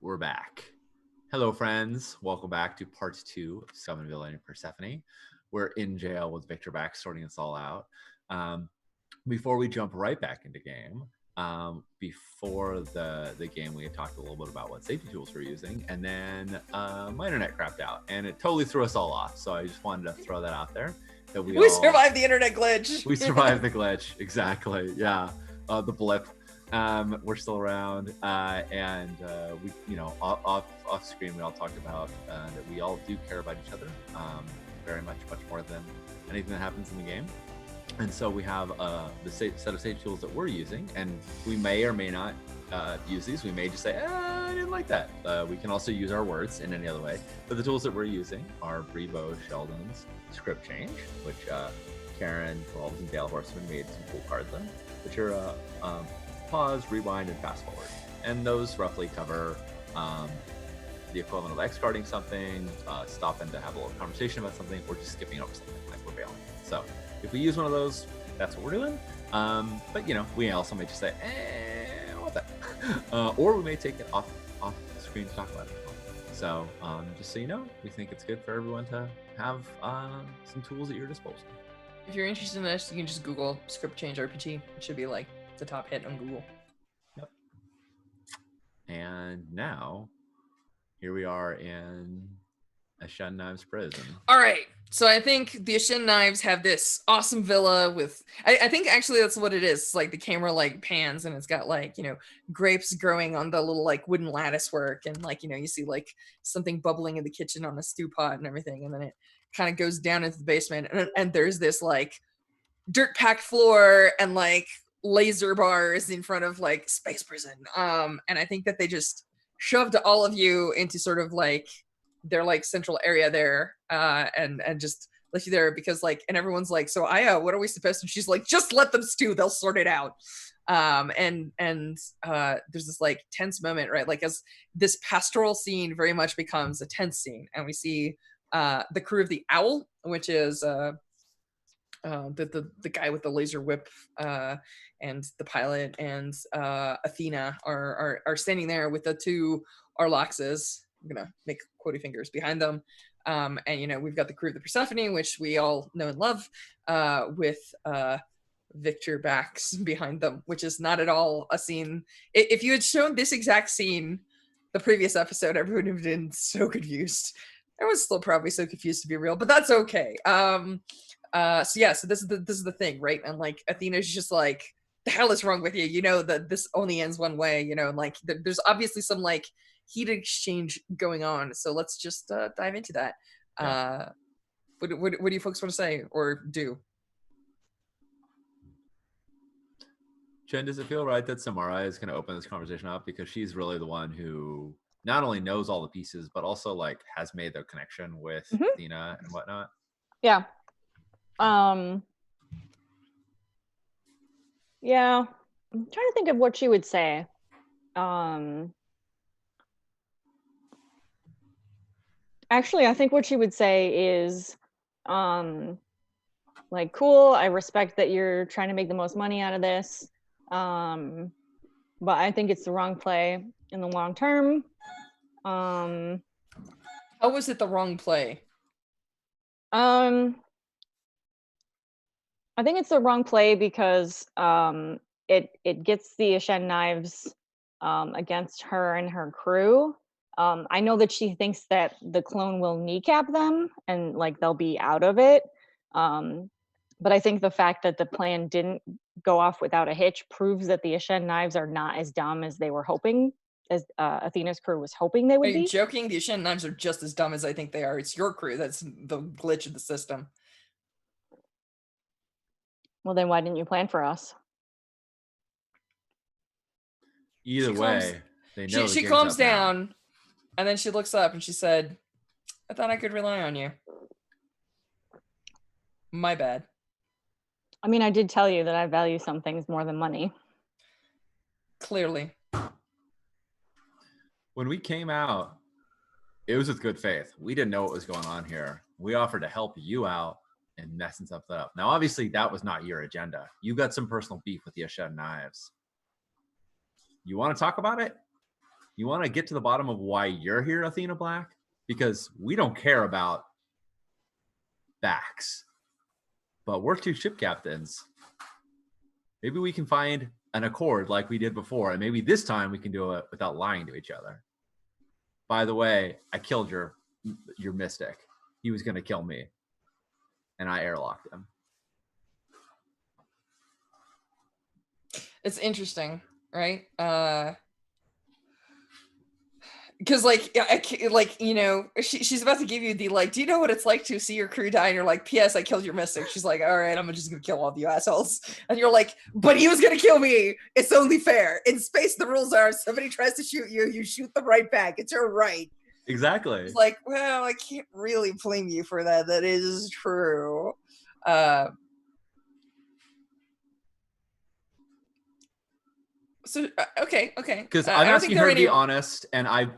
we're back. Hello, friends. Welcome back to part 2 of Scum and Villainy and Persephone. We're in jail with Victor back, sorting us all out. Before we jump right back into game, before the game, we had talked a little bit about what safety tools we're using, and then my internet crapped out, and it totally threw us all off. So I just wanted to throw that out there. That we all survived the internet glitch. We survived the glitch, exactly. Yeah, the blip. We're still around, and we, off screen, we all talked about that we all do care about each other, very much more than anything that happens in the game. And so we have the set of safety tools that we're using, and we may or may not use these. We may just say, I didn't like that. We can also use our words in any other way. But the tools that we're using are Brebo Sheldon's Script Change, which Karen, Wells, and Dale Horseman made some cool cards on, which are pause, rewind, and fast forward. And those roughly cover the equivalent of X-carding something, stopping to have a little conversation about something, or just skipping over something like we're bailing. So if we use one of those, that's what we're doing. But we also may just say, I want that. Or we may take it off the screen to talk about it. So just so you know, we think it's good for everyone to have some tools at your disposal. If you're interested in this, you can just Google Script Change RPG. It should be like the top hit on Google. Yep. And now, here we are in Ashen Knives prison. All right. So I think the Ashen Knives have this awesome villa with, I think actually that's what it is. It's like the camera like pans and it's got like, grapes growing on the little like wooden lattice work. And like, you see like something bubbling in the kitchen on a stew pot and everything. And then it kind of goes down into the basement and there's this like dirt packed floor and like laser bars in front of like space prison. And I think that they just shoved all of you into sort of like their like central area there, and just left you there because like, and everyone's like, so Aya, what are we supposed to? And she's like, just let them stew, they'll sort it out. And there's this like tense moment, right? Like as this pastoral scene very much becomes a tense scene, and we see the crew of the Owl, which is the guy with the laser whip, and the pilot and Athena are standing there with the two Arloxes. I'm gonna make quotey fingers behind them, and we've got the crew of the Persephone, which we all know and love, with Victor backs behind them, which is not at all a scene. If you had shown this exact scene the previous episode, everyone would have been so confused. Everyone's still probably so confused to be real, but that's okay. So this is the thing, right? And like Athena's just like, the hell is wrong with you? That this only ends one way, and like there's obviously some like heat exchange going on. So let's just dive into that. Yeah. What do you folks want to say or do? Jen, does it feel right that Samara is going to open this conversation up, because she's really the one who not only knows all the pieces, but also like has made the connection with Athena and whatnot? Yeah. Yeah. I'm trying to think of what she would say. Actually, I think what she would say is, like, cool, I respect that you're trying to make the most money out of this, but I think it's the wrong play in the long term. How was it the wrong play? I think it's the wrong play because it gets the Ashen Knives against her and her crew. I know that she thinks that the clone will kneecap them and like they'll be out of it. But I think the fact that the plan didn't go off without a hitch proves that the Ashen Knives are not as dumb as they were hoping, as Athena's crew was hoping they would be. Are you joking? The Ashen Knives are just as dumb as I think they are. It's your crew that's the glitch of the system. Well, then why didn't you plan for us? Either way, they know she calms down, and then she looks up and she said, I thought I could rely on you. My bad. I mean, I did tell you that I value some things more than money. Clearly. When we came out, it was with good faith. We didn't know what was going on here. We offered to help you out and messing something up. Now, obviously, that was not your agenda. You got some personal beef with the Ashen Knives. You want to talk about it? you want to get to the bottom of why you're here, Athena Black? Because we don't care about backs, but we're 2 ship captains. Maybe we can find an accord like we did before, and maybe this time we can do it without lying to each other. By the way, I killed your mystic. He was going to kill me, and I airlocked him. It's interesting, right? Because like you know, she's about to give you the like, do you know what it's like to see your crew die? And you're like, P.S. I killed your mystic. She's like, all right, I'm just gonna kill all of you assholes. And you're like, but he was gonna kill me. It's only fair. In space, the rules are: if somebody tries to shoot you, you shoot them right back. It's your right. Exactly. It's like, well, I can't really blame you for that. That is true. So okay. Because I'm asking her to be honest, and I'm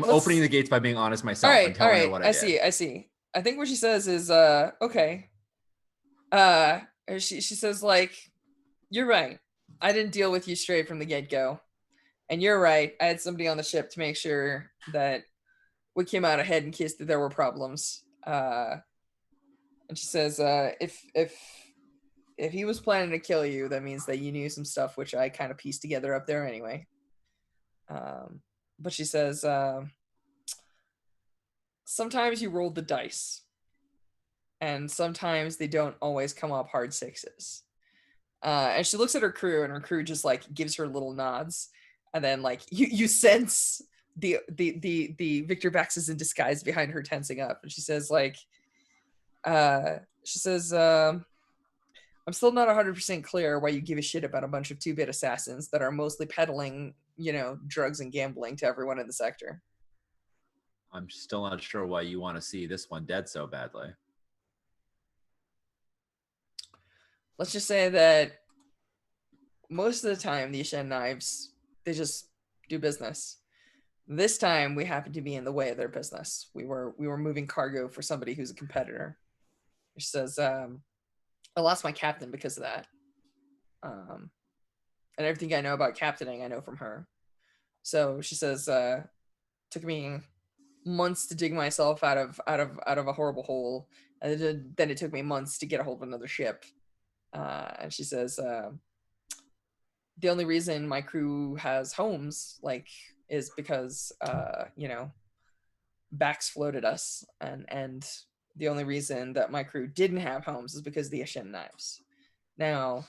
opening the gates by being honest myself and telling her what I did. I see. I think what she says is okay. She says like, you're right. I didn't deal with you straight from the get-go. And you're right. I had somebody on the ship to make sure that we came out ahead in case that there were problems. And she says, if he was planning to kill you, that means that you knew some stuff, which I kind of pieced together up there anyway. But she says, sometimes you roll the dice, and sometimes they don't always come up hard 6s. And she looks at her crew, and her crew just like gives her little nods, and then like you sense the Victor Bax is in disguise behind her tensing up, and she says like, I'm still not 100% clear why you give a shit about a bunch of 2-bit assassins that are mostly peddling, you know, drugs and gambling to everyone in the sector. I'm still not sure why you want to see this one dead so badly. Let's just say that most of the time, the Ashen Knives, they just do business. This time, we happen to be in the way of their business. We were moving cargo for somebody who's a competitor. She says, I lost my captain because of that. And everything I know about captaining, I know from her. So she says, took me months to dig myself out of a horrible hole. And then it took me months to get a hold of another ship. And she says, the only reason my crew has homes, like, is because, you know, Bax floated us. And the only reason that my crew didn't have homes is because of the Ashen Knives. Now,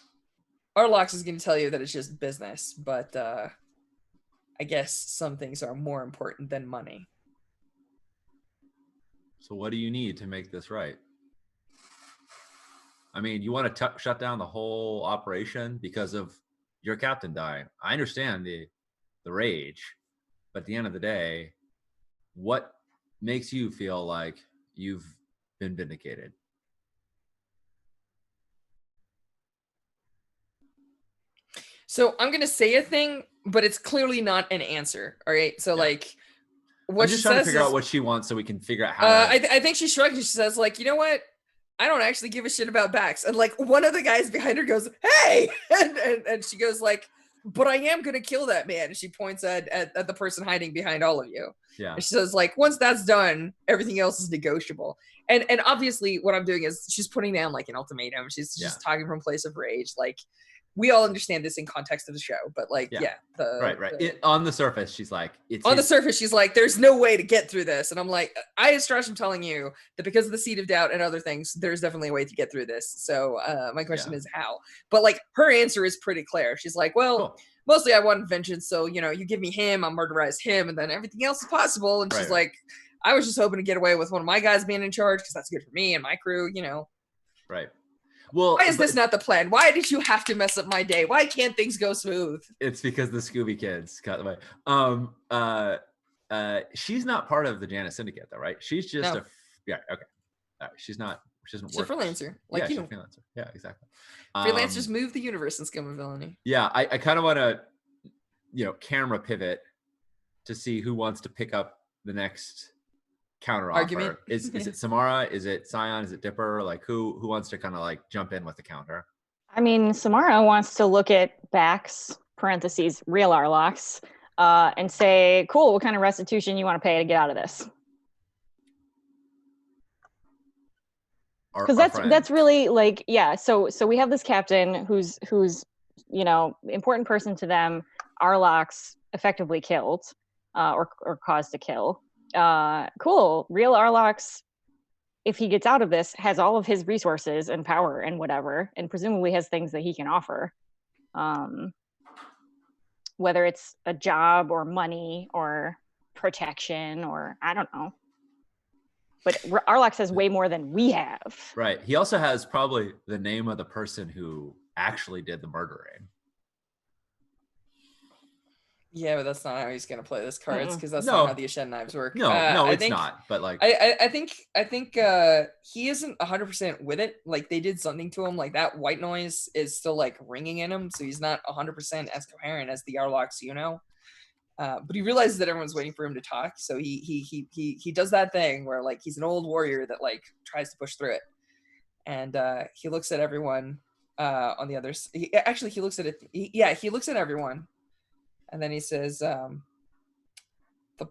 Arlox is going to tell you that it's just business, but I guess some things are more important than money. So what do you need to make this right? I mean, you want to shut down the whole operation because of your captain dying. I understand the rage, but at the end of the day, what makes you feel like you've been vindicated? So I'm gonna say a thing, but it's clearly not an answer. All right. So like, what I'm just trying to figure out what she wants so we can figure out how. I think she shrugs and she says like, you know what? I don't actually give a shit about Bax. And like one of the guys behind her goes, hey, and she goes like, but I am gonna kill that man. And she points at the person hiding behind all of you. Yeah. And she says like, once that's done, everything else is negotiable. And obviously what I'm doing is she's putting down like an ultimatum. She's just talking from a place of rage. Like, we all understand this in context of the show, but like, right. On the surface, she's like, the surface, she's like, there's no way to get through this. And I'm like, I Astrash am telling you that because of the seed of doubt and other things, there's definitely a way to get through this. So my question is how? But like, her answer is pretty clear. She's like, well, mostly I want vengeance. So, you know, you give me him, I'll murderize him, and then everything else is possible. And she's like, I was just hoping to get away with one of my guys being in charge because that's good for me and my crew, you know. Right. Well, why is this not the plan? Why did you have to mess up my day? Why can't things go smooth? It's because the Scooby kids got away. She's not part of the Janus Syndicate, though, right? She's just okay. She's not. She doesn't work. She's a freelancer, like you. She's a freelancer. Yeah, exactly. Freelancers move the universe in Scum of Villainy. Yeah, I kind of want to, camera pivot to see who wants to pick up the next counter argument. Is it Samara? Is it Scion? Is it Dipper? Like who wants to kind of like jump in with the counter? I mean, Samara wants to look at Bax (real Arlox) and say, cool, what kind of restitution you want to pay to get out of this? Because that's really like, yeah. So we have this captain who's important person to them. Arlox effectively killed, or caused to kill. Cool. Real Arlox, if he gets out of this, has all of his resources and power and whatever, and presumably has things that he can offer. Whether it's a job or money or protection or I don't know. But Arlox has way more than we have. Right. He also has probably the name of the person who actually did the murdering. Yeah, but that's not how he's gonna play this cards, because that's No. not how the Ashen Knives work. No, it's not. But like, I think he isn't 100% with it. Like they did something to him. Like that white noise is still like ringing in him, so he's not 100% as coherent as the Arlox, but he realizes that everyone's waiting for him to talk, so he does that thing where like he's an old warrior that like tries to push through it, and he looks at everyone on the others. He looks at it. He looks at everyone, and then he says, "The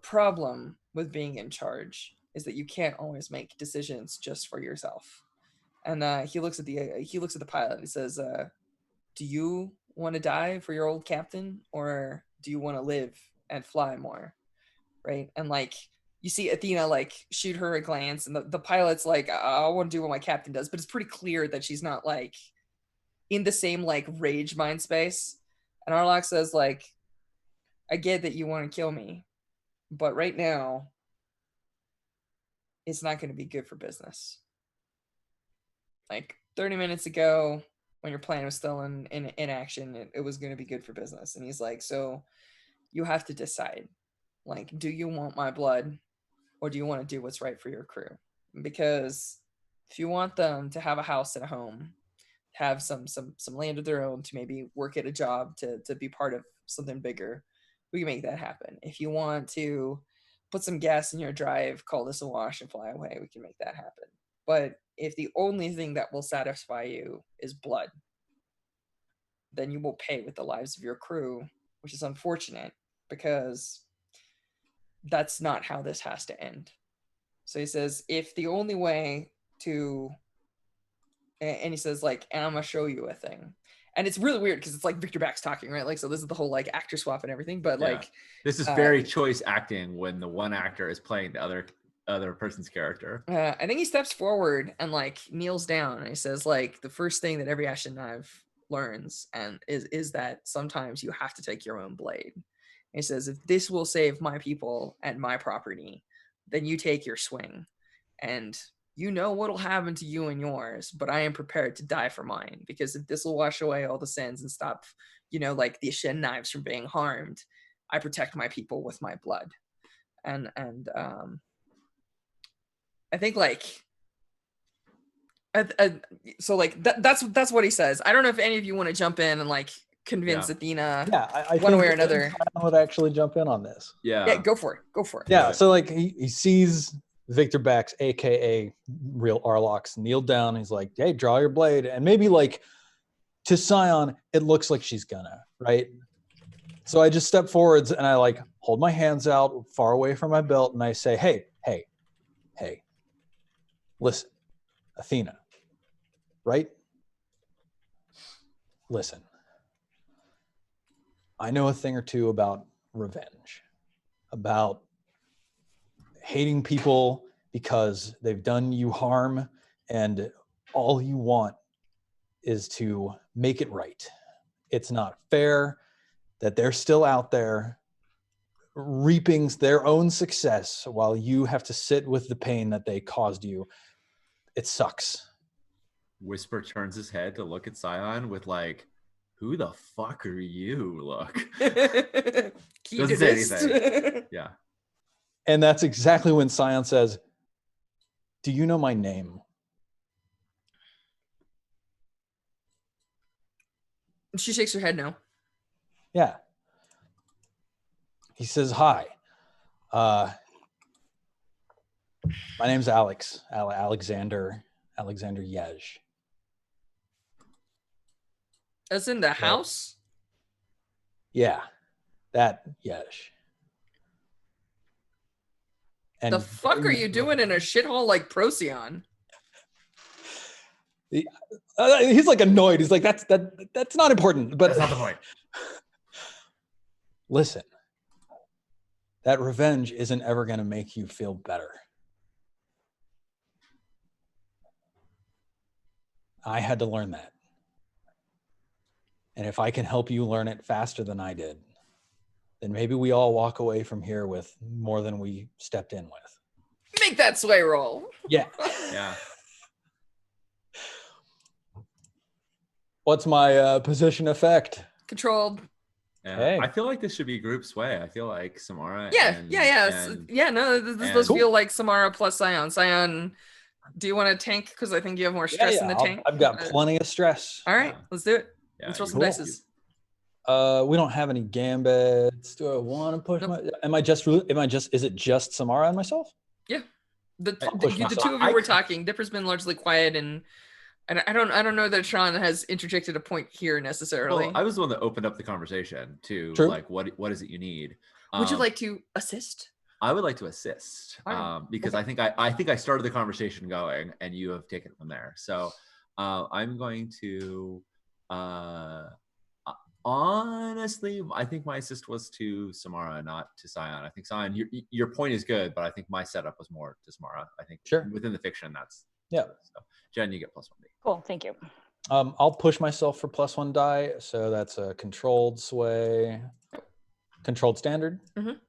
problem with being in charge is that you can't always make decisions just for yourself." And he looks at the pilot. He says, "Do you want to die for your old captain, or do you want to live and fly more?" Right? And like you see Athena like shoot her a glance, and the pilot's like, "I want to do what my captain does," but it's pretty clear that she's not like in the same like rage mind space. And Arlox says like, "I get that you want to kill me, but right now it's not going to be good for business. Like 30 minutes ago, when your plan was still in action, it was going to be good for business." And he's like, "So you have to decide, like, do you want my blood, or do you want to do what's right for your crew? Because if you want them to have a house and a home, have some land of their own, to maybe work at a job, to be part of something bigger, we can make that happen. If you want to put some gas in your drive, call this a wash, and fly away, we can make that happen. But if the only thing that will satisfy you is blood, then you will pay with the lives of your crew," which is unfortunate because that's not how this has to end. So he says, if the only way to, and he says like, "And I'm gonna show you a thing." And it's really weird because it's like Victor Bax talking, right? Like, so this is the whole like actor swap and everything, but like this is very choice acting when the one actor is playing the other person's character. I think he steps forward and like kneels down, and he says like, the first thing that every Ashen Knife learns and is that sometimes you have to take your own blade. And he says, if this will save my people and my property, then you take your swing, and you know what'll happen to you and yours, but I am prepared to die for mine, because if this will wash away all the sins and stop, like the Ashen Knives from being harmed, I protect my people with my blood. And I think like, so like that's what he says. I don't know if any of you want to jump in and like convince Athena I one think way or another. I would actually jump in on this. Yeah, go for it. Yeah, so like he sees Victor Bax, aka real Arlox, kneel down. He's like, "Hey, draw your blade." And maybe like to Scion, it looks like she's gonna, right? So I just step forwards and I like hold my hands out far away from my belt, and I say, hey, listen, Athena, right? Listen, I know a thing or two about revenge, about hating people because they've done you harm, and all you want is to make it right. It's not fair that they're still out there reaping their own success while you have to sit with the pain that they caused you. It sucks. Whisper turns his head to look at Scion with like, "Who the fuck are you?" Look. Doesn't say anything. Yeah. And that's exactly when Scion says, "Do you know my name?" She shakes her head no. Yeah. He says, "Hi. My name's Alex. Alexander Yej." As in the house? Yeah. That yes. And The fuck are you doing in a shithole like Procyon? He's like annoyed. He's like, that's not important. But That's not the point. listen, that revenge isn't ever going to make you feel better. I had to learn that. And if I can help you learn it faster than I did, then maybe we all walk away from here with more than we stepped in with. Make that sway roll. Yeah. Yeah. What's my position effect? Controlled. Yeah. Hey. I feel like this should be group sway. I feel like Samara. Yeah, and, yeah. No, this does and- feel like Samara plus Scion. Scion, do you want to tank? Because I think you have more stress in the tank. I've got plenty of stress. All right, Yeah. let's do it. Yeah, Let's roll you some roll. dices. We don't have any gambits. Do I want to push Nope. is it just Samara and myself? The push two myself. of you were talking. Dipper's been largely quiet, and I don't know that Sean has interjected a point here necessarily. Well, I was the one that opened up the conversation to True. like what is it you need? Would you like to assist? I would like to assist All right. because I think I started the conversation going, and you have taken it from there. So I'm going to honestly, I think my assist was to Samara, not to Scion. I think Scion, your point is good, but I think my setup was more to Samara. I think Sure. within the fiction, that's Yeah. So Jen, you get +1D. Cool, thank you. I'll push myself for +1 die. So that's a controlled sway, controlled standard. Mhm.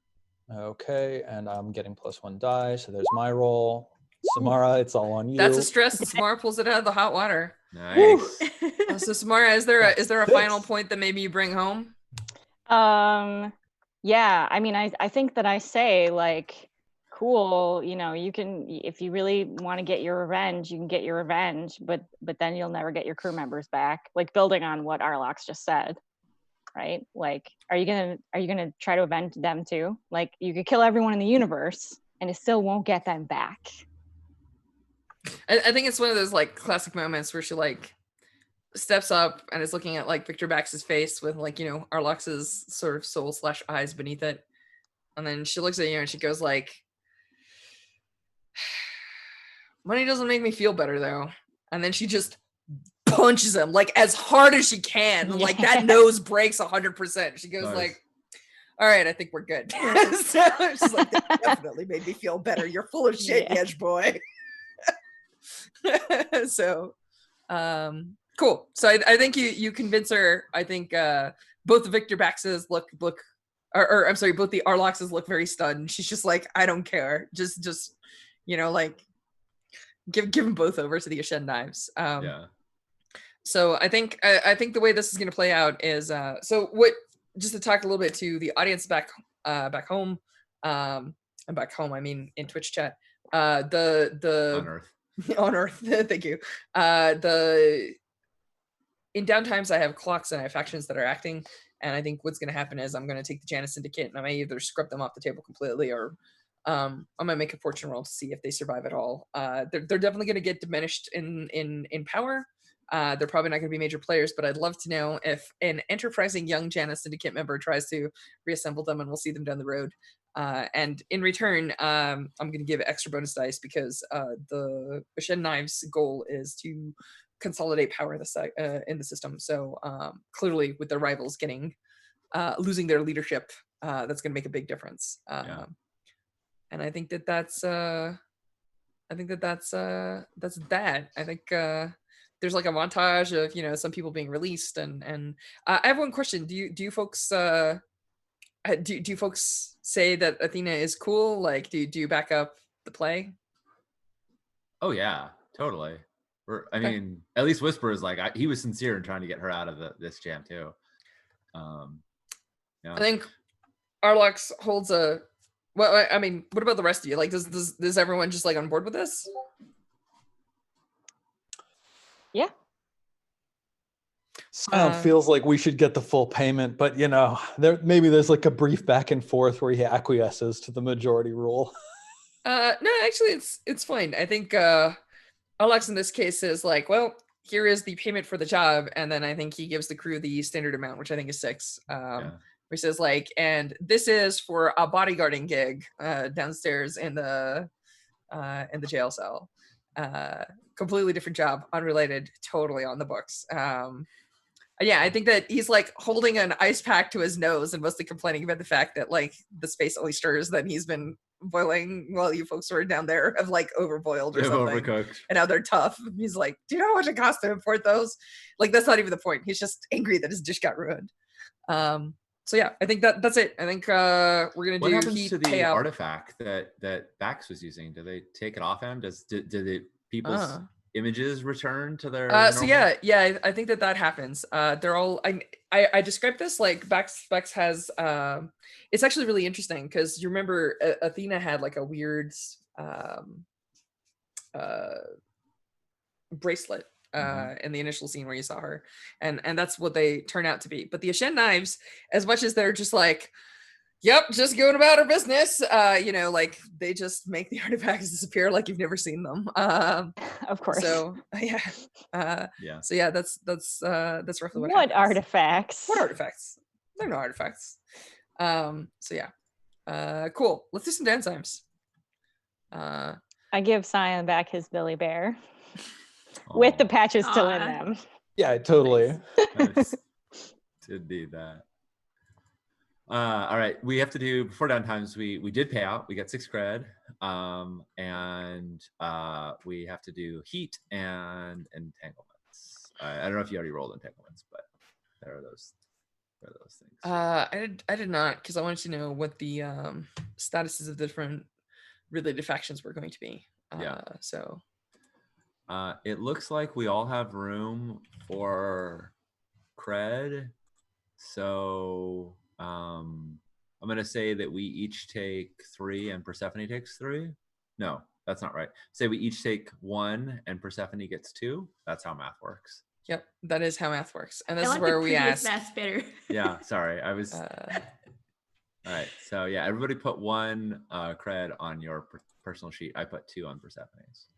Okay, and I'm getting +1 die. So there's my roll. Samara, it's all on you. That's a stress. Samara pulls it out of the hot water. Nice. So Samara, is there a final point that maybe you bring home? Yeah, I mean, I think that I say like, cool, you can, if you really want to get your revenge, you can get your revenge, but then you'll never get your crew members back. Like building on what Arlox just said, right? Like, are you gonna try to avenge them too? Like, you could kill everyone in the universe and it still won't get them back. I think it's one of those like classic moments where she like steps up and is looking at like Victor Bax's face with like, Arlox's sort of soul / eyes beneath it. And then she looks at you and she goes like, money doesn't make me feel better though. And then she just punches him like as hard as she can. And, like that nose breaks 100%. She goes Nice. like, all right, I think we're good. So she's like, that definitely made me feel better. You're full of shit, Yeah. Yedge boy. So cool. So I think you convince her. I think both the Victor Baxes look or I'm sorry, both the Arloxes look very stunned. She's just like, I don't care. Just like give them both over to the Ashen Knives. Yeah. So I think the way this is going to play out is just to talk a little bit to the audience back home, and back home I mean in Twitch chat. The On Earth. on Earth, thank you. In downtimes, I have clocks and I have factions that are acting, and I think what's going to happen is I'm going to take the Janus Syndicate and I may either scrub them off the table completely, or I'm going to make a fortune roll to see if they survive at all. They're definitely going to get diminished in power. They're probably not going to be major players, but I'd love to know if an enterprising young Janus Syndicate member tries to reassemble them, and we'll see them down the road. And in return, I'm going to give extra bonus dice because the Ashen Knives' goal is to consolidate power in the system. So clearly, with their rivals losing their leadership, that's going to make a big difference. And I think that's that. I think there's like a montage of some people being released, and I have one question. Do you folks do you folks say that Athena is cool? Like, do you back up the play? Oh yeah, totally. I Okay. mean, at least Whisper is like he was sincere in trying to get her out of this jam too. Yeah. I think Arlox holds a. Well, I mean, what about the rest of you? Like, does everyone just like on board with this? Yeah. Scion feels like we should get the full payment, but there's like a brief back and forth where he acquiesces to the majority rule. No, actually, it's fine. I think Arlox in this case is like, well, here is the payment for the job, and then I think he gives the crew the standard amount, which I think is 6. he says like, and this is for a bodyguarding gig downstairs in the jail cell. Completely different job, unrelated, totally on the books. Yeah, I think that he's like holding an ice pack to his nose and mostly complaining about the fact that like the space oysters that he's been boiling while you folks were down there have like overboiled or They've something. overcooked. And now they're tough. He's like, do you know how much it costs to import those? Like, that's not even the point. He's just angry that his dish got ruined. So yeah, I think that's it. I think we're gonna What do happens heat to the payout. artifact that Bax was using? Do they take it off him? Do the people's images return to their So normal? yeah, I think that happens. They're all I described this like Bax has it's actually really interesting because you remember Athena had like a weird bracelet in the initial scene where you saw her, and that's what they turn out to be. But the Ashen knives, as much as they're just like, yep, just going about our business, you know, like they just make the artifacts disappear like you've never seen them. Of course. So yeah. Yeah. So yeah, that's roughly what What happens. artifacts? What artifacts? They're no artifacts. So yeah. Cool. Let's do some dance times. I give Sion back his Billy Bear with the Aw, patches still in Aw. them. Yeah, totally. nice. Did need that. All right, we have to do before downtimes. We did pay out. We got 6 cred, and we have to do heat and entanglements. I don't know if you already rolled entanglements, but there are those things. I did not, because I wanted to know what the statuses of the different related factions were going to be. Yeah. So It looks like we all have room for cred, so I'm gonna say that we each take 3 and Persephone takes 3. No, that's not right. Say we each take 1 and Persephone gets 2. That's how math works. yep, that is how math works, and I this like is where the we previous ask. math better. Yeah, sorry, I was. All Uh, right, so yeah, everybody put 1 cred on your personal sheet. I put 2 on Persephone's.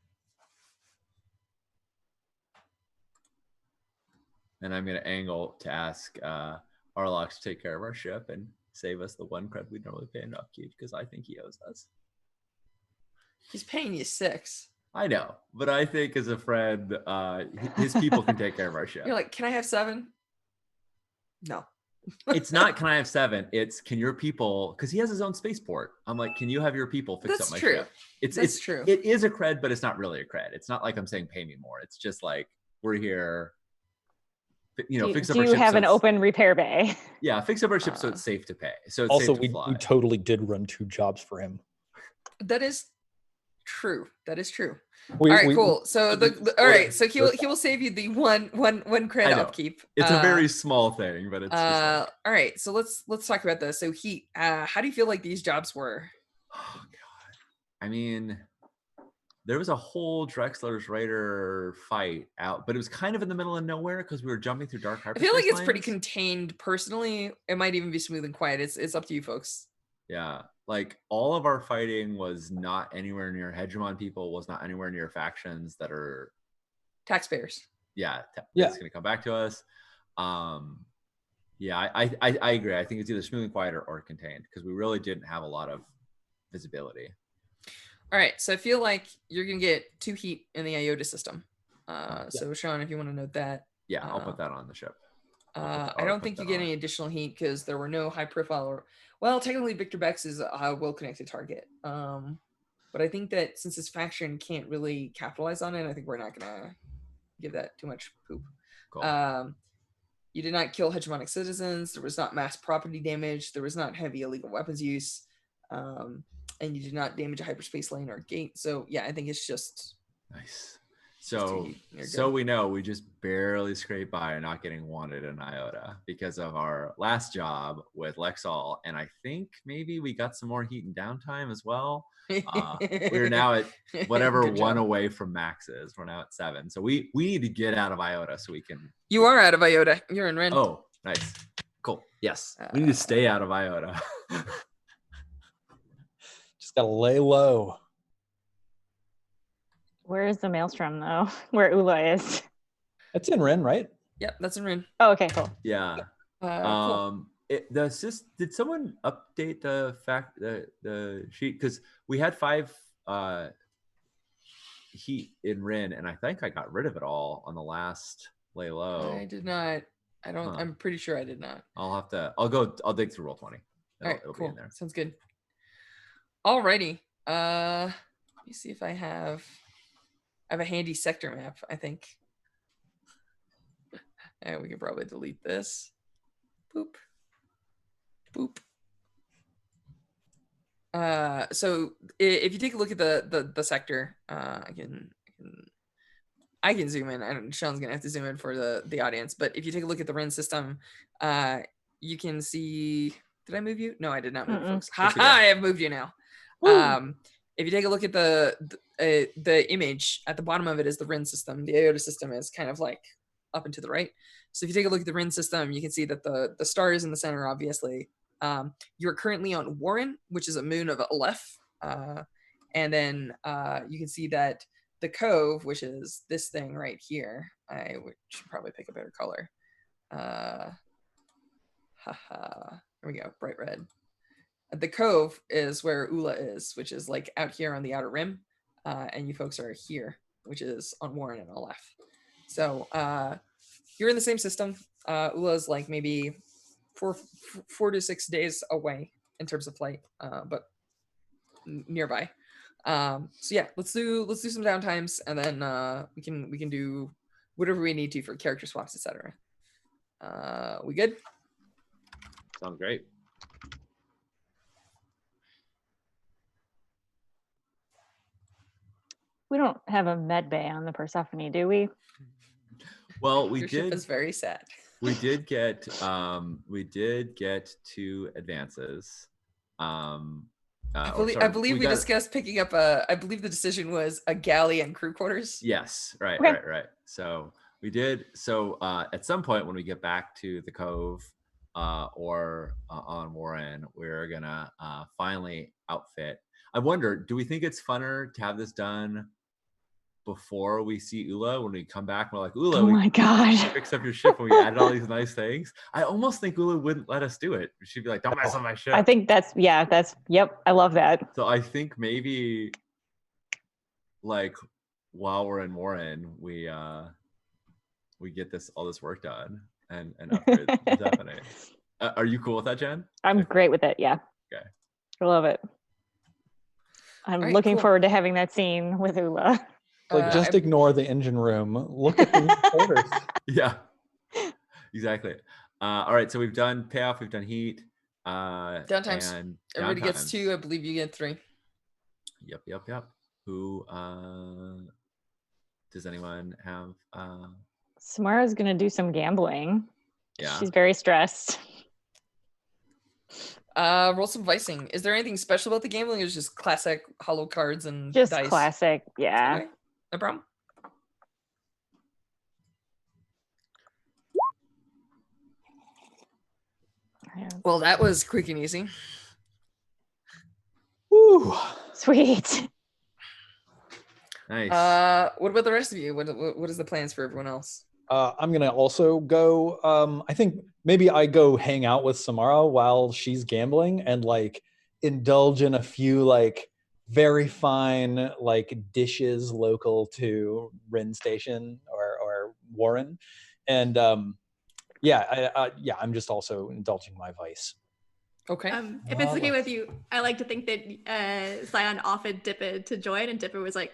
And I'm gonna angle to ask Arlox to take care of our ship and save us the 1 cred we normally pay in upkeep, because I think he owes us. he's paying you 6. I know, but I think as a friend, his people can take care of our ship. You're like, can I have 7? No. It's not can I have 7, it's can your people, because he has his own spaceport. I'm like, can you have your people fix That's up my true. ship? That's true. It is a cred, but it's not really a cred. It's not like I'm saying pay me more. It's just like, we're here, you know, fix up Do our you ship. have so an it's- open repair bay? Yeah, fix up our ship so it's safe to pay. So it's Also, safe to fly. we totally did run 2 jobs for him. That is true. That is true. We, All right, we- cool. So all right, so he will save you the one cred I know. upkeep. It's a very small thing, but it's just like, all right, so let's talk about this. So heat. How do you feel like these jobs were? oh god. I mean, there was a whole Drexler's Raider fight out, but it was kind of in the middle of nowhere because we were jumping through dark I hyperspace feel like it's pretty lanes. contained. Personally, it might even be smooth and quiet. It's up to you folks. Yeah, like all of our fighting was not anywhere near hegemon people, was not anywhere near factions that are, Taxpayers. yeah, Yeah. it's gonna come back to us. Yeah, I agree. I think it's either smooth and quiet or contained, because we really didn't have a lot of visibility. All right, so I feel like you're gonna get 2 heat in the IOTA system. So Sean, if you want to note that. Yeah, I'll put that on the ship. I I'll don't put think you that get on. any additional heat because there were no high profile or, well, technically Victor Bex is a well connected target. But I think that since his faction can't really capitalize on it, I think we're not gonna give that too much poop. Cool. You did not kill hegemonic citizens. There was not mass property damage. There was not heavy illegal weapons use. And you did not damage a hyperspace lane or gate. So yeah, I think it's just Nice. just So, heat. You're so good. we know we just barely scraped by not getting wanted in IOTA because of our last job with Lexall, and I think maybe we got some more heat and downtime as well. We're now at whatever Good 1 job. away from max is. We're now at 7, so we need to get out of IOTA so we can. You are out of IOTA. You're in Ren. Oh, nice, cool. Yes, we need to stay out of IOTA. just gotta lay low. Where is the maelstrom though? Where Ula is? That's in Ren, right? Yep, that's in Ren. Oh, okay, cool. Yeah. Cool. Did someone update the fact the sheet? Because we had 5 heat in Rin, and I think I got rid of it all on the last lay low. I did not. I don't. Huh. I'm pretty sure I did not. I'll dig through roll 20. All right, It'll be cool. in there. Sounds good. Alrighty. Let me see if I have a handy sector map, I think. And we can probably delete this. Boop. Boop. So if you take a look at the sector, I can zoom in. I don't, Sean's gonna have to zoom in for the audience, but if you take a look at the Ren system, you can see. Did I move you? No, I did not move, folks. Ha ha! I have moved you now. If you take a look at the image at the bottom of it is the Ren system. The Iota system is kind of like up and to the right. So if you take a look at the Ren system, you can see that the star is in the center, obviously. You're currently on Warren, which is a moon of Aleph. And then you can see that the Cove, which is this thing right here, I should probably pick a better color. There we go, bright red. The Cove is where Ula is, which is like out here on the outer rim. And you folks are here, which is on Warren and Aleph. So you're in the same system. Ula is like maybe 4 to 6 days away in terms of flight, but nearby. So yeah, let's do some downtimes, and then we can do whatever we need to for character swaps, etc. We good? Sounds great. We don't have a med bay on the Persephone, do we? Well, Your ship is very sad. We did get 2 advances. I believe we discussed picking up I believe the decision was a galley and crew quarters. Yes, right, Okay. right. So we did. So at some point when we get back to the Cove or on Warren, we're gonna finally outfit. I wonder, do we think it's funner to have this done before we see Ula? When we come back, we're like, Ula, Oh my gosh. fix up your ship and we added all these nice things. I almost think Ula wouldn't let us do it. She'd be like, don't mess up my ship. I think yep, I love that. So I think maybe like while we're in Warren, we get all this work done and upgrade Persephone. Are you cool with that, Jen? I'm great with it, yeah. Okay. I love it. I'm right, looking cool. forward to having that scene with Ula. Like, just ignore the engine room. Look at the quarters. Yeah, exactly. All right, so we've done payoff, we've done heat. Downtimes. And Everybody gets downtimes. 2. I believe you get 3. Yep. Who does anyone have? Samara's gonna do some gambling. Yeah. She's very stressed. Roll some vicing. Is there anything special about the gambling, or is it just classic hollow cards and Just dice? classic, yeah. Okay, no problem. Yeah. Well, that was quick and easy. Woo. Sweet. Nice. What about the rest of you? What is the plans for everyone else? I'm gonna also go. I think maybe I go hang out with Samara while she's gambling and like indulge in a few like very fine like dishes local to Rin Station or Warren, and I'm just also indulging my vice. Okay. If it's okay with you, I like to think that Scion offered Dipper to join, and Dipper was like,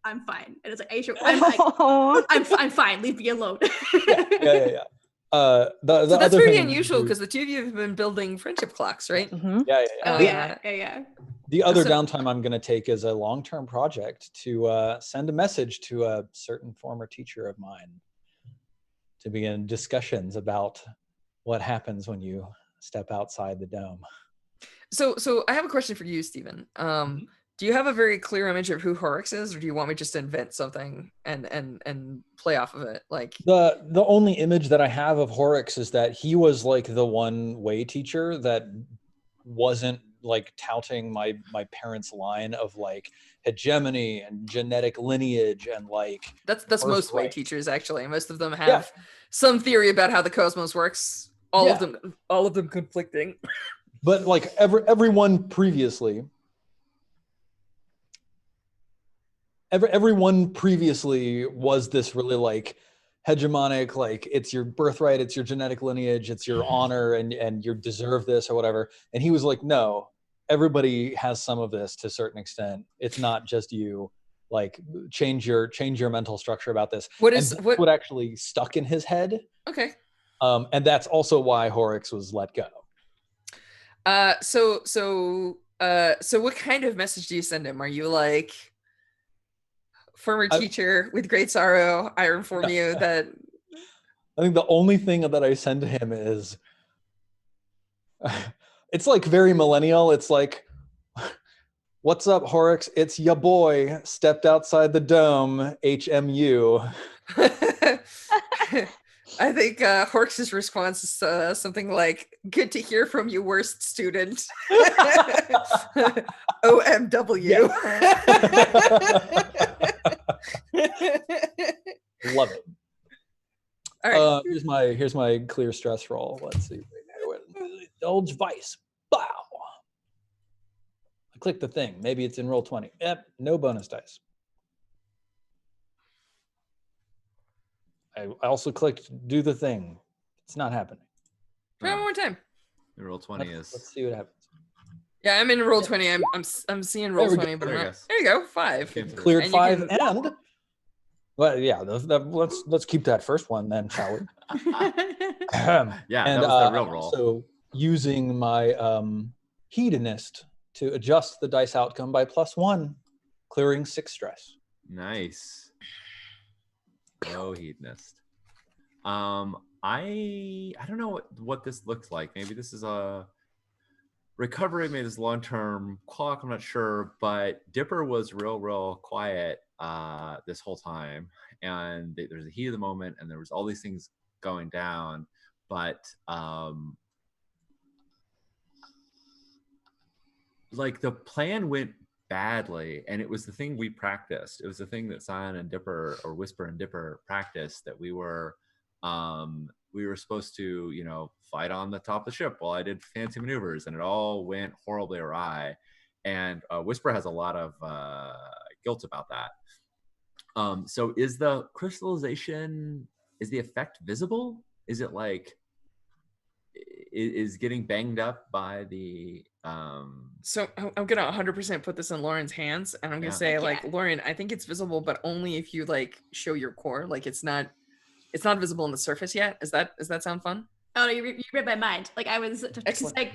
"I'm fine," and it's like, "Are you sure?" I'm fine. Leave me alone. Yeah. So that's other very thing unusual to- because the 2 of you have been building friendship clocks, right? Mhm. Yeah. Oh yeah. The other So- downtime I'm going to take is a long-term project to send a message to a certain former teacher of mine to begin discussions about what happens when you step outside the dome. So I have a question for you, Stephen. Do you have a very clear image of who Horrocks is, or do you want me just to invent something and play off of it? Like The only image that I have of Horrocks is that he was like the one-way teacher that wasn't like touting my parents' line of like hegemony and genetic lineage and like that's most way birthright. teachers actually. Most of them have some theory about how the cosmos works. all Yeah. of them conflicting. But like everyone previously was this really like hegemonic, like it's your birthright, it's your genetic lineage, it's your honor, and you deserve this or whatever. And he was like, no, everybody has some of this to a certain extent. It's not just you. Like change your mental structure about this. That's what actually stuck in his head. Okay. And that's also why Horrocks was let go. So what kind of message do you send him? Are you like, former teacher, with great sorrow, I inform you that... I think the only thing that I send to him is, it's like very millennial. It's like, what's up, Horrocks? It's ya boy, stepped outside the dome, HMU. I think Horrocks' response is something like, good to hear from you, worst student. OMW. Love it. All right. Here's my clear stress roll. Let's see. Indulge vice. Bow. I click the thing. Maybe it's in roll 20. Yep. No bonus dice. I also clicked do the thing. It's not happening. Try one more time. The roll 20 Let's see what happens. Yeah, I'm in roll 20. I'm seeing roll 20, but there you go. 5. Cleared 5 and well, yeah, let's keep that first one then, shall we? Yeah, and that was the real roll. So using my hedonist to adjust the dice outcome by +1, clearing 6 stress. Nice. Oh, hedonist. I don't know what this looks like. Maybe this is a recovery, maybe this long-term clock, I'm not sure, but Dipper was real quiet this whole time, and there's a heat of the moment, and there was all these things going down, but like the plan went badly, and it was the thing we practiced. It was the thing that Scion and Dipper, or Whisper and Dipper, practiced, that we were supposed to, fight on the top of the ship while I did fancy maneuvers, and it all went horribly awry. And Whisper has a lot of guilt about that. So is the crystallization, is the effect visible? Is it like, is getting banged up by the So I'm gonna 100% put this in Lauren's hands, and I'm gonna say, like, Lauren, I think it's visible, but only if you like show your core. Like it's not visible on the surface yet. Does that sound fun? Oh, you read my mind. Like I was Excellent. like,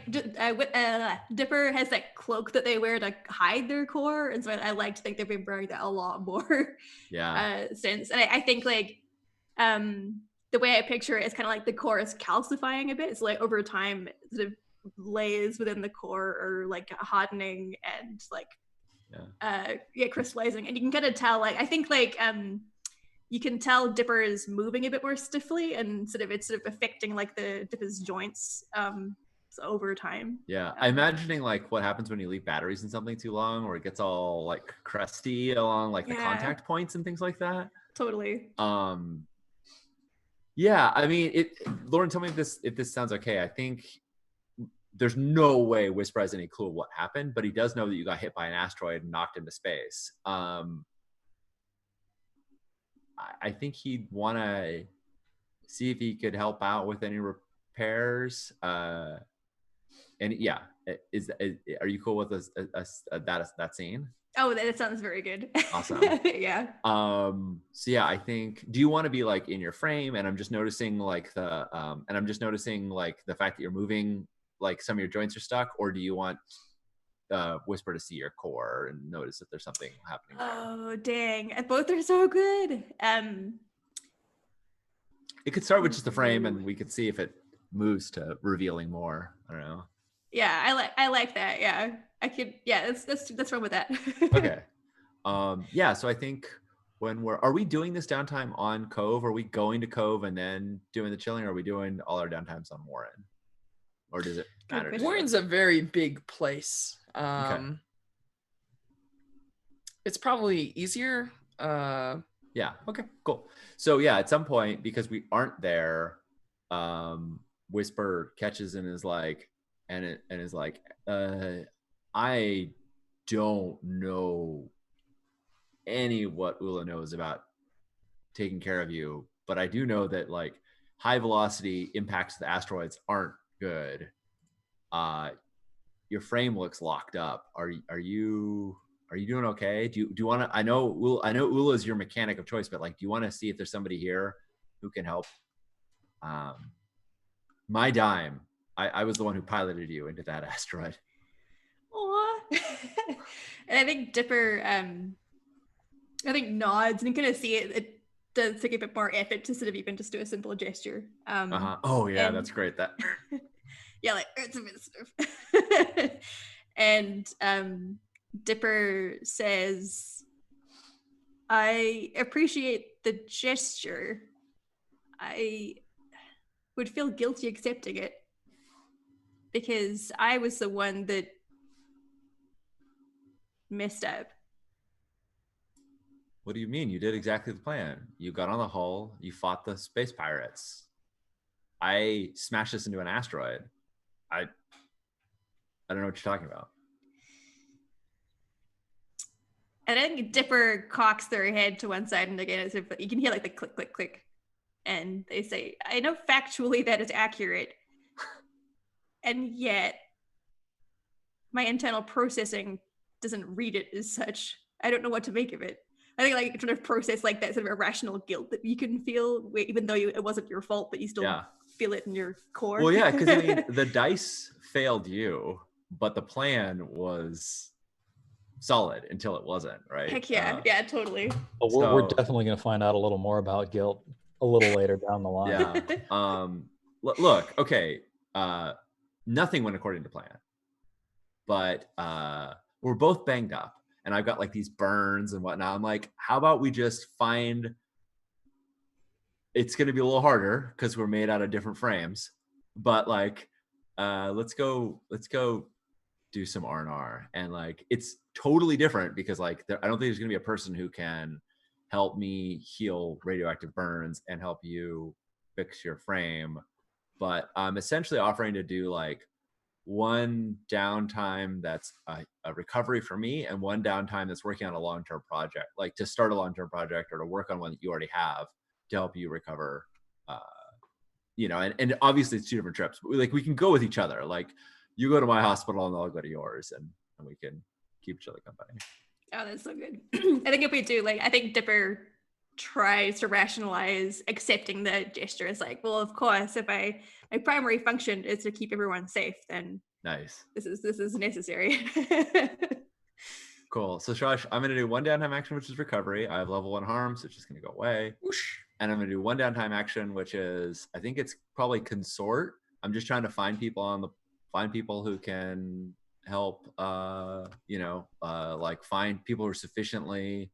Dipper has that cloak that they wear to hide their core, and so I like to think they've been wearing that a lot more. Yeah. Since, and I think like, the way I picture it is kind of like the core is calcifying a bit. It's like over time, sort of layers within the core are like hardening and like, crystallizing, and you can kind of tell. Like I think like you can tell Dipper is moving a bit more stiffly, and it's sort of affecting like the Dipper's joints over time. Yeah, I'm imagining like what happens when you leave batteries in something too long, or it gets all like crusty along like the contact points and things like that. Totally. Yeah, I mean, Lauren, tell me if this sounds okay. I think there's no way Whisper has any clue of what happened, but he does know that you got hit by an asteroid and knocked into space. I think he'd want to see if he could help out with any repairs. And yeah, are you cool with that scene? Oh, that sounds very good. Awesome. Yeah. So yeah, I think, do you want to be like in your frame? And I'm just noticing like the fact that you're moving, like some of your joints are stuck, or do you want Whisper to see your core and notice if there's something happening there? Oh dang, both are so good. It could start with just a frame, and we could see if it moves to revealing more. I don't know. Yeah, I like that. Yeah, I could. Yeah, let's run with that. Okay. Yeah. So I think are we doing this downtime on Cove? Are we going to Cove and then doing the chilling? Or are we doing all our downtimes on Warren? Or does it matter? Warren's a very big place. Okay. It's probably easier. Yeah. Okay. Cool. So yeah, at some point, because we aren't there, Whisper catches and is like, I don't know any what Ula knows about taking care of you, but I do know that like high velocity impacts of the asteroids aren't good. Your frame looks locked up. Are you doing okay? Do you want to? I know Ula is your mechanic of choice, but like, do you want to see if there's somebody here who can help? My dime. I was the one who piloted you into that asteroid. Aw. And I think Dipper, I think nods and you kind of see it. It does take a bit more effort to sort of even just do a simple gesture. Oh yeah, that's great. That. Yeah, like it's a bit stiff. And Dipper says, I appreciate the gesture. I would feel guilty accepting it because I was the one that messed up. What do you mean? You did exactly the plan. You got on the hull, you fought the space pirates. I smashed this into an asteroid. I don't know what you're talking about. And I think Dipper cocks their head to one side and again, as if you can hear like the click, click, click. And they say, I know factually that is accurate. And yet, my internal processing doesn't read it as such. I don't know what to make of it. I think like trying to process like that sort of irrational guilt that you can feel, even though it wasn't your fault, but you still feel it in your core. Well, yeah, because I mean, the dice failed you, but the plan was solid until it wasn't, right? Heck yeah, yeah, totally. But we're definitely going to find out a little more about guilt a little later down the line. Yeah. Look, okay. Nothing went according to plan, but we're both banged up. And I've got like these burns and whatnot. I'm like, how about we just find, it's going to be a little harder because we're made out of different frames, but like, let's go do some R&R. And like, it's totally different because like, I don't think there's going to be a person who can help me heal radioactive burns and help you fix your frame. But I'm essentially offering to do like one downtime that's a recovery for me and one downtime that's working on a long-term project, like to start a long-term project or to work on one that you already have to help you recover, and obviously it's two different trips, but we can go with each other. Like you go to my hospital and I'll go to yours and we can keep each other company. Oh, that's so good. I think if we do, like, I think Dipper tries to rationalize accepting the gesture as like, well, of course, if my primary function is to keep everyone safe, then nice. This is necessary. Cool. So Josh, I'm gonna do one downtime action, which is recovery. I have level 1 harm, so it's just gonna go away. Whoosh. And I'm gonna do one downtime action, which is, I think it's probably consort. I'm just trying to find people who can help. Like find people who are sufficiently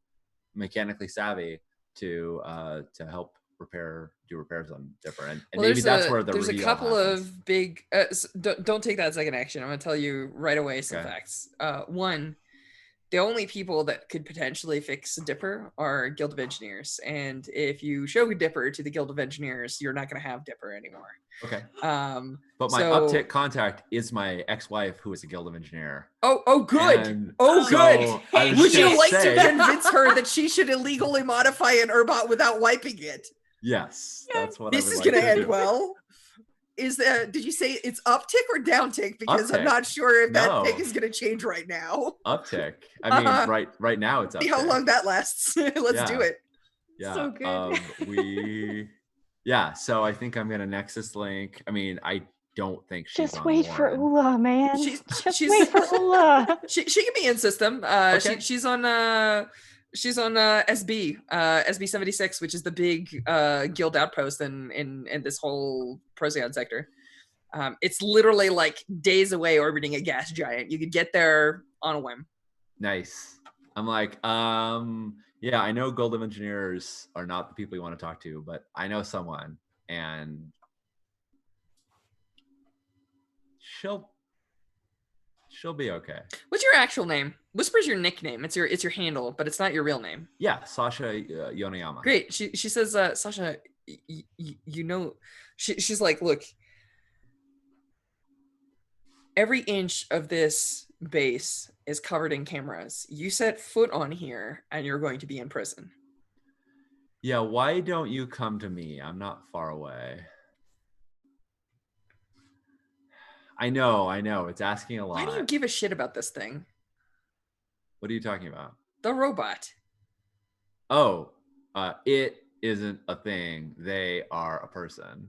mechanically savvy to help do repairs on Dipper, and maybe that's where there's a couple of big don't take that second action. I'm gonna tell you right away some facts. One, the only people that could potentially fix Dipper are Guild of Engineers, and if you show Dipper to the Guild of Engineers, you're not gonna have Dipper anymore. Okay. But my uptick contact is my ex-wife, who is a Guild of Engineer. Oh, good. And good. Hey, would you like to convince her that she should illegally modify an Urbot without wiping it? Yes, that's what this I would is like going to to end do. well. Did you say it's uptick or downtick? Because uptick. I'm not sure if that tick is going to change right now. Uptick. I mean, right now it's uptick. See how long that lasts. Let's do it. Yeah. So good. So I think I'm going to Nexus link. I mean, I don't think she's just wait for Ula, man. She's wait for Ula. She can be in system. Okay. She's on SB 76, which is the big guild outpost in this whole Procyon sector. It's literally like days away orbiting a gas giant. You could get there on a whim. Nice. I'm like, yeah, I know Guild of Engineers are not the people you want to talk to, but I know someone, and she'll be okay. What's your actual name? Whisper's your nickname. It's your handle, but it's not your real name. Yeah, Sasha Yonayama. Great. She says, Sasha, she's like, look, every inch of this base is covered in cameras. You set foot on here and you're going to be in prison. Yeah, why don't you come to me? I'm not far away. I know. It's asking a lot. Why do you give a shit about this thing? What are you talking about? The robot. Oh, it isn't a thing. They are a person.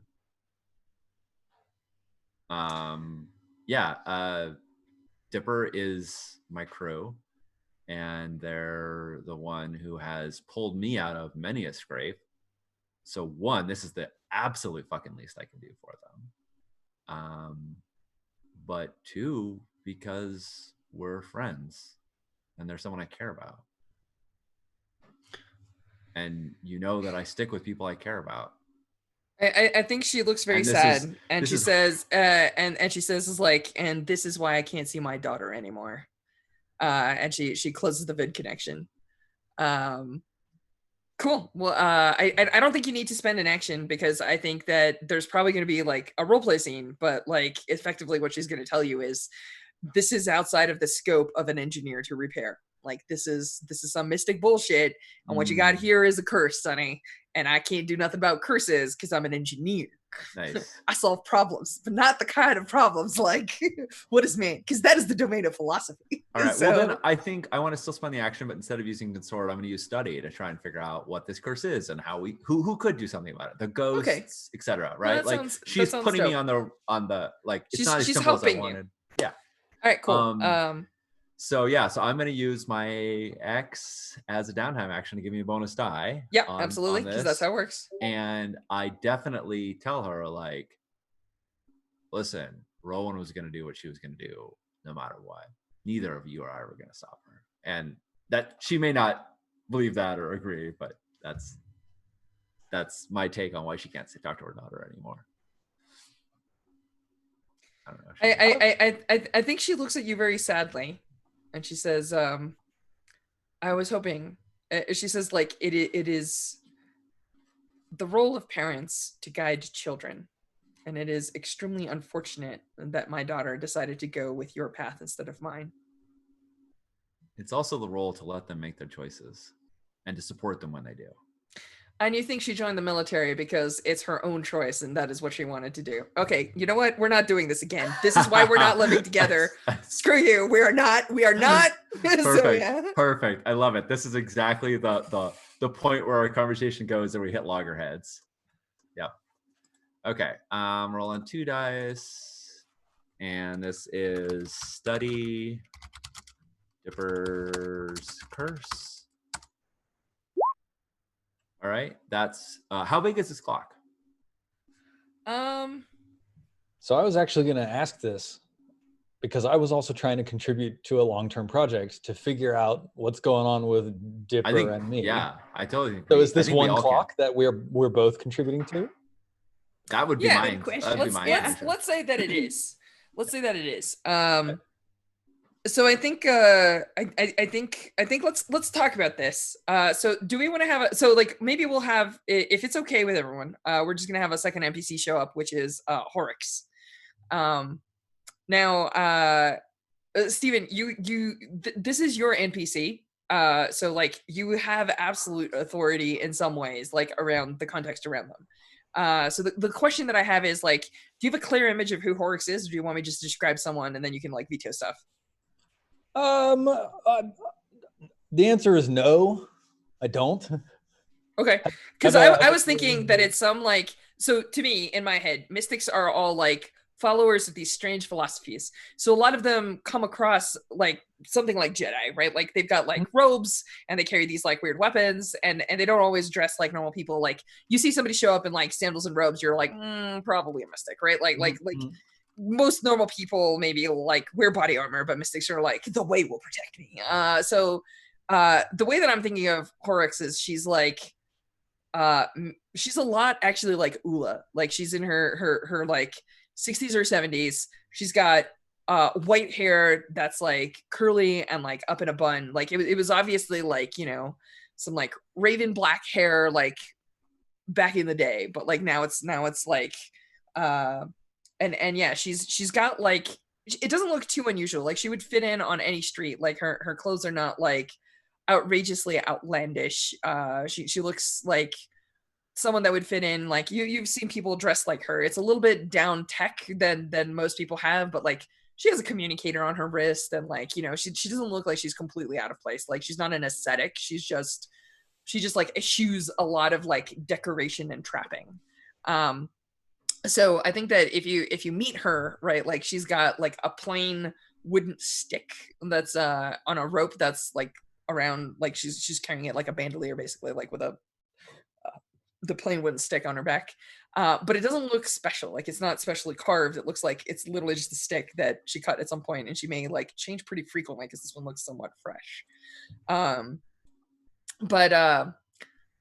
Yeah, Dipper is my crew, and they're the one who has pulled me out of many a scrape. So one, this is the absolute fucking least I can do for them. But two, because we're friends and they're someone I care about. And you know that I stick with people I care about. I think she looks very sad, and she says, and she says is like, and this is why I can't see my daughter anymore. And she closes the vid connection. Cool. Well, I don't think you need to spend an action, because I think that there's probably going to be like a roleplay scene, but like effectively what she's going to tell you is this is outside of the scope of an engineer to repair. Like this is some mystic bullshit, and what you got here is a curse, Sonny. And I can't do nothing about curses because I'm an engineer. Nice. I solve problems, but not the kind of problems like what is man, because that is the domain of philosophy. All right. So, well, then I think I want to still spend the action, but instead of using consort, I'm going to use study to try and figure out what this curse is and how who could do something about it. The ghosts, etc. Right? Well, like she's putting dope. me on the like. It's not as she's simple as I helping wanted. You. Yeah. All right. Cool. So yeah, so I'm going to use my X as a downtime action to give me a bonus die. Yeah, absolutely, because that's how it works. And I definitely tell her like, listen, Rowan was going to do what she was going to do no matter what. Neither of you are ever going to stop her. And that she may not believe that or agree, but that's my take on why she can't talk to her daughter anymore. I don't know. I think she looks at you very sadly, and she says, I was hoping, she says, like, it is the role of parents to guide children. And it is extremely unfortunate that my daughter decided to go with your path instead of mine. It's also the role to let them make their choices and to support them when they do. And you think she joined the military because it's her own choice and that is what she wanted to do. Okay, you know what? We're not doing this again. This is why we're not living together. Screw you. We are not. Perfect. So, yeah. Perfect. I love it. This is exactly the point where our conversation goes and we hit loggerheads. Yep. Okay. Rolling 2 dice. And this is study Dipper's curse. All right, that's how big is this clock? So I was actually going to ask this because I was also trying to contribute to a long-term project to figure out what's going on with Dipper and me. Yeah, I totally agree. So is this one clock that we're both contributing to? That would be mine. Let's say that it is. Let's say that it is. So I think I think let's talk about this. So do we want to have maybe we'll have, if it's okay with everyone, we're just gonna have a second NPC show up, which is Horrocks. Now Steven, this is your NPC. So like you have absolute authority in some ways, like around the context around them. So the question that I have is like, do you have a clear image of who Horrocks is, or do you want me just to describe someone and then you can like veto stuff? The answer is no, I don't. Okay, because I was thinking that it's some like, so to me in my head, mystics are all like followers of these strange philosophies. So a lot of them come across like something like Jedi, right? Like they've got like robes and they carry these like weird weapons, and they don't always dress like normal people. Like you see somebody show up in like sandals and robes, you're like, probably a mystic, right? Like most normal people maybe like wear body armor, but mystics are like, the way will protect me. So the way that I'm thinking of Horrocks is she's like, she's a lot actually like Ula. Like she's in her like 60s or 70s. She's got white hair that's like curly and like up in a bun. Like it was obviously like, you know, some like raven black hair like back in the day, but like now it's like and yeah, she's got like it doesn't look too unusual. Like she would fit in on any street. Like her clothes are not like outrageously outlandish. She looks like someone that would fit in. Like you've seen people dressed like her. It's a little bit down tech than most people have, but like she has a communicator on her wrist, and like, you know, she doesn't look like she's completely out of place. Like she's not an ascetic. She just like eschews a lot of like decoration and trapping. So I think that if you meet her, right, like she's got like a plain wooden stick that's on a rope that's like around, like she's carrying it like a bandolier, basically, like with a the plain wooden stick on her back. But it doesn't look special. Like it's not specially carved. It looks like it's literally just a stick that she cut at some point, and she may like change pretty frequently because this one looks somewhat fresh. But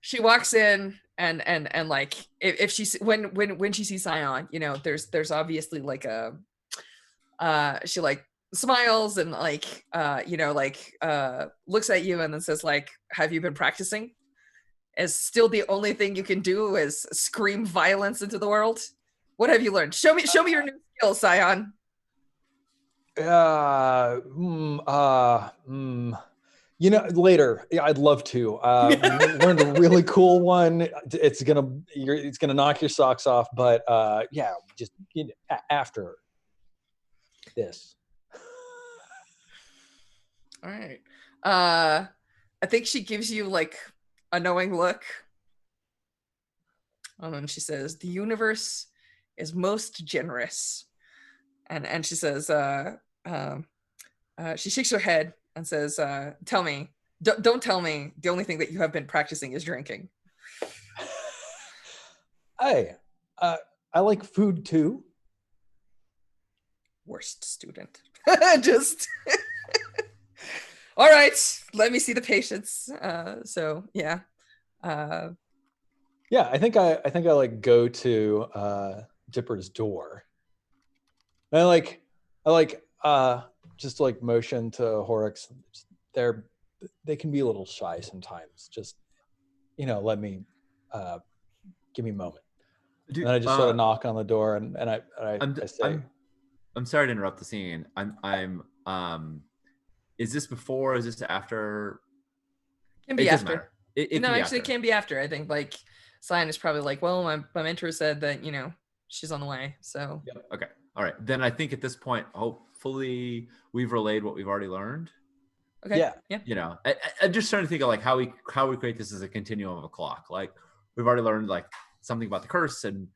she walks in, and like if she when she sees Scion, you know, there's obviously like a she like smiles and like you know, like looks at you and then says like, have you been practicing? Is still the only thing you can do is scream violence into the world? What have you learned? Show me your new skills, Scion. You know, later. Yeah, I'd love to. Learned a really cool one. It's gonna knock your socks off. But yeah, just after this. All right. I think she gives you like a knowing look. And she says, "The universe is most generous." And she says, she shakes her head and says, "Tell me, don't tell me the only thing that you have been practicing is drinking." Hey, I like food too. Worst student. Just all right. Let me see the patients. So yeah. Yeah, I think I like go to Dipper's door. And I like just like motion to Horrocks. They can be a little shy sometimes. Just, you know, let me give me a moment. And I just sort of knock on the door and I say, I'm sorry to interrupt the scene. Is this before? Is this after? Can be after. Matter. It no, can be actually, after. it can be after. I think like Cyan is probably like, well, my mentor said that, you know, she's on the way. So Yep. Okay. All right. Then I think at this point, hopefully we've relayed what we've already learned. okay. Yeah. You know, I'm just trying to think of like how we create this as a continuum of a clock. Like we've already learned like something about the curse, and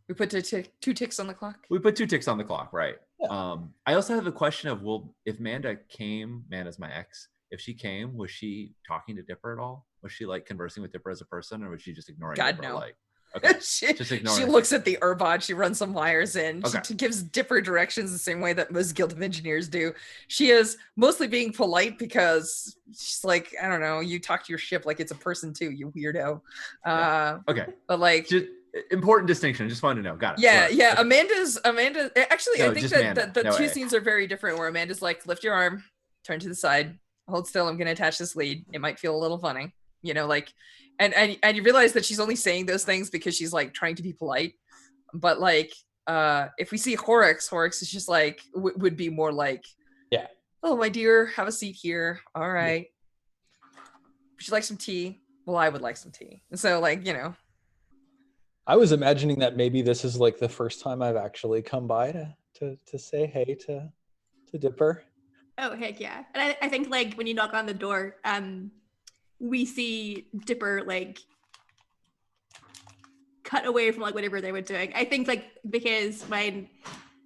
we put two ticks on the clock. We put 2 ticks on the clock, right? Yeah. I also have the question of, if Manda came, Manda's my ex, if she came, was she talking to Dipper at all? Was she like conversing with Dipper as a person, or was she just ignoring God, Dipper? no. Like, okay, just ignore. She looks at the Urbot, she runs some wires in. Okay. She gives Dipper directions the same way that most Guild of Engineers do. She is mostly being polite because she's like, I don't know, you talk to your ship like it's a person too, you weirdo. Okay. But like, just, important distinction. I just wanted to know. Got it. Yeah, right. yeah. Okay. Amanda. Actually, No, I think that the two scenes are very different. Where Amanda's like, lift your arm, turn to the side, hold still. I'm gonna attach this lead. It might feel a little funny, you know, like, and you realize that she's only saying those things because she's like trying to be polite. But like, if we see Horrocks is just like would be more like, yeah. Oh, my dear, have a seat here. All right. Yeah. Would you like some tea? Well, I would like some tea. So like, you know. I was imagining that maybe this is like the first time I've actually come by to say hey to Dipper. Oh, heck yeah. And I think like when you knock on the door, we see Dipper like cut away from like whatever they were doing. I think like because my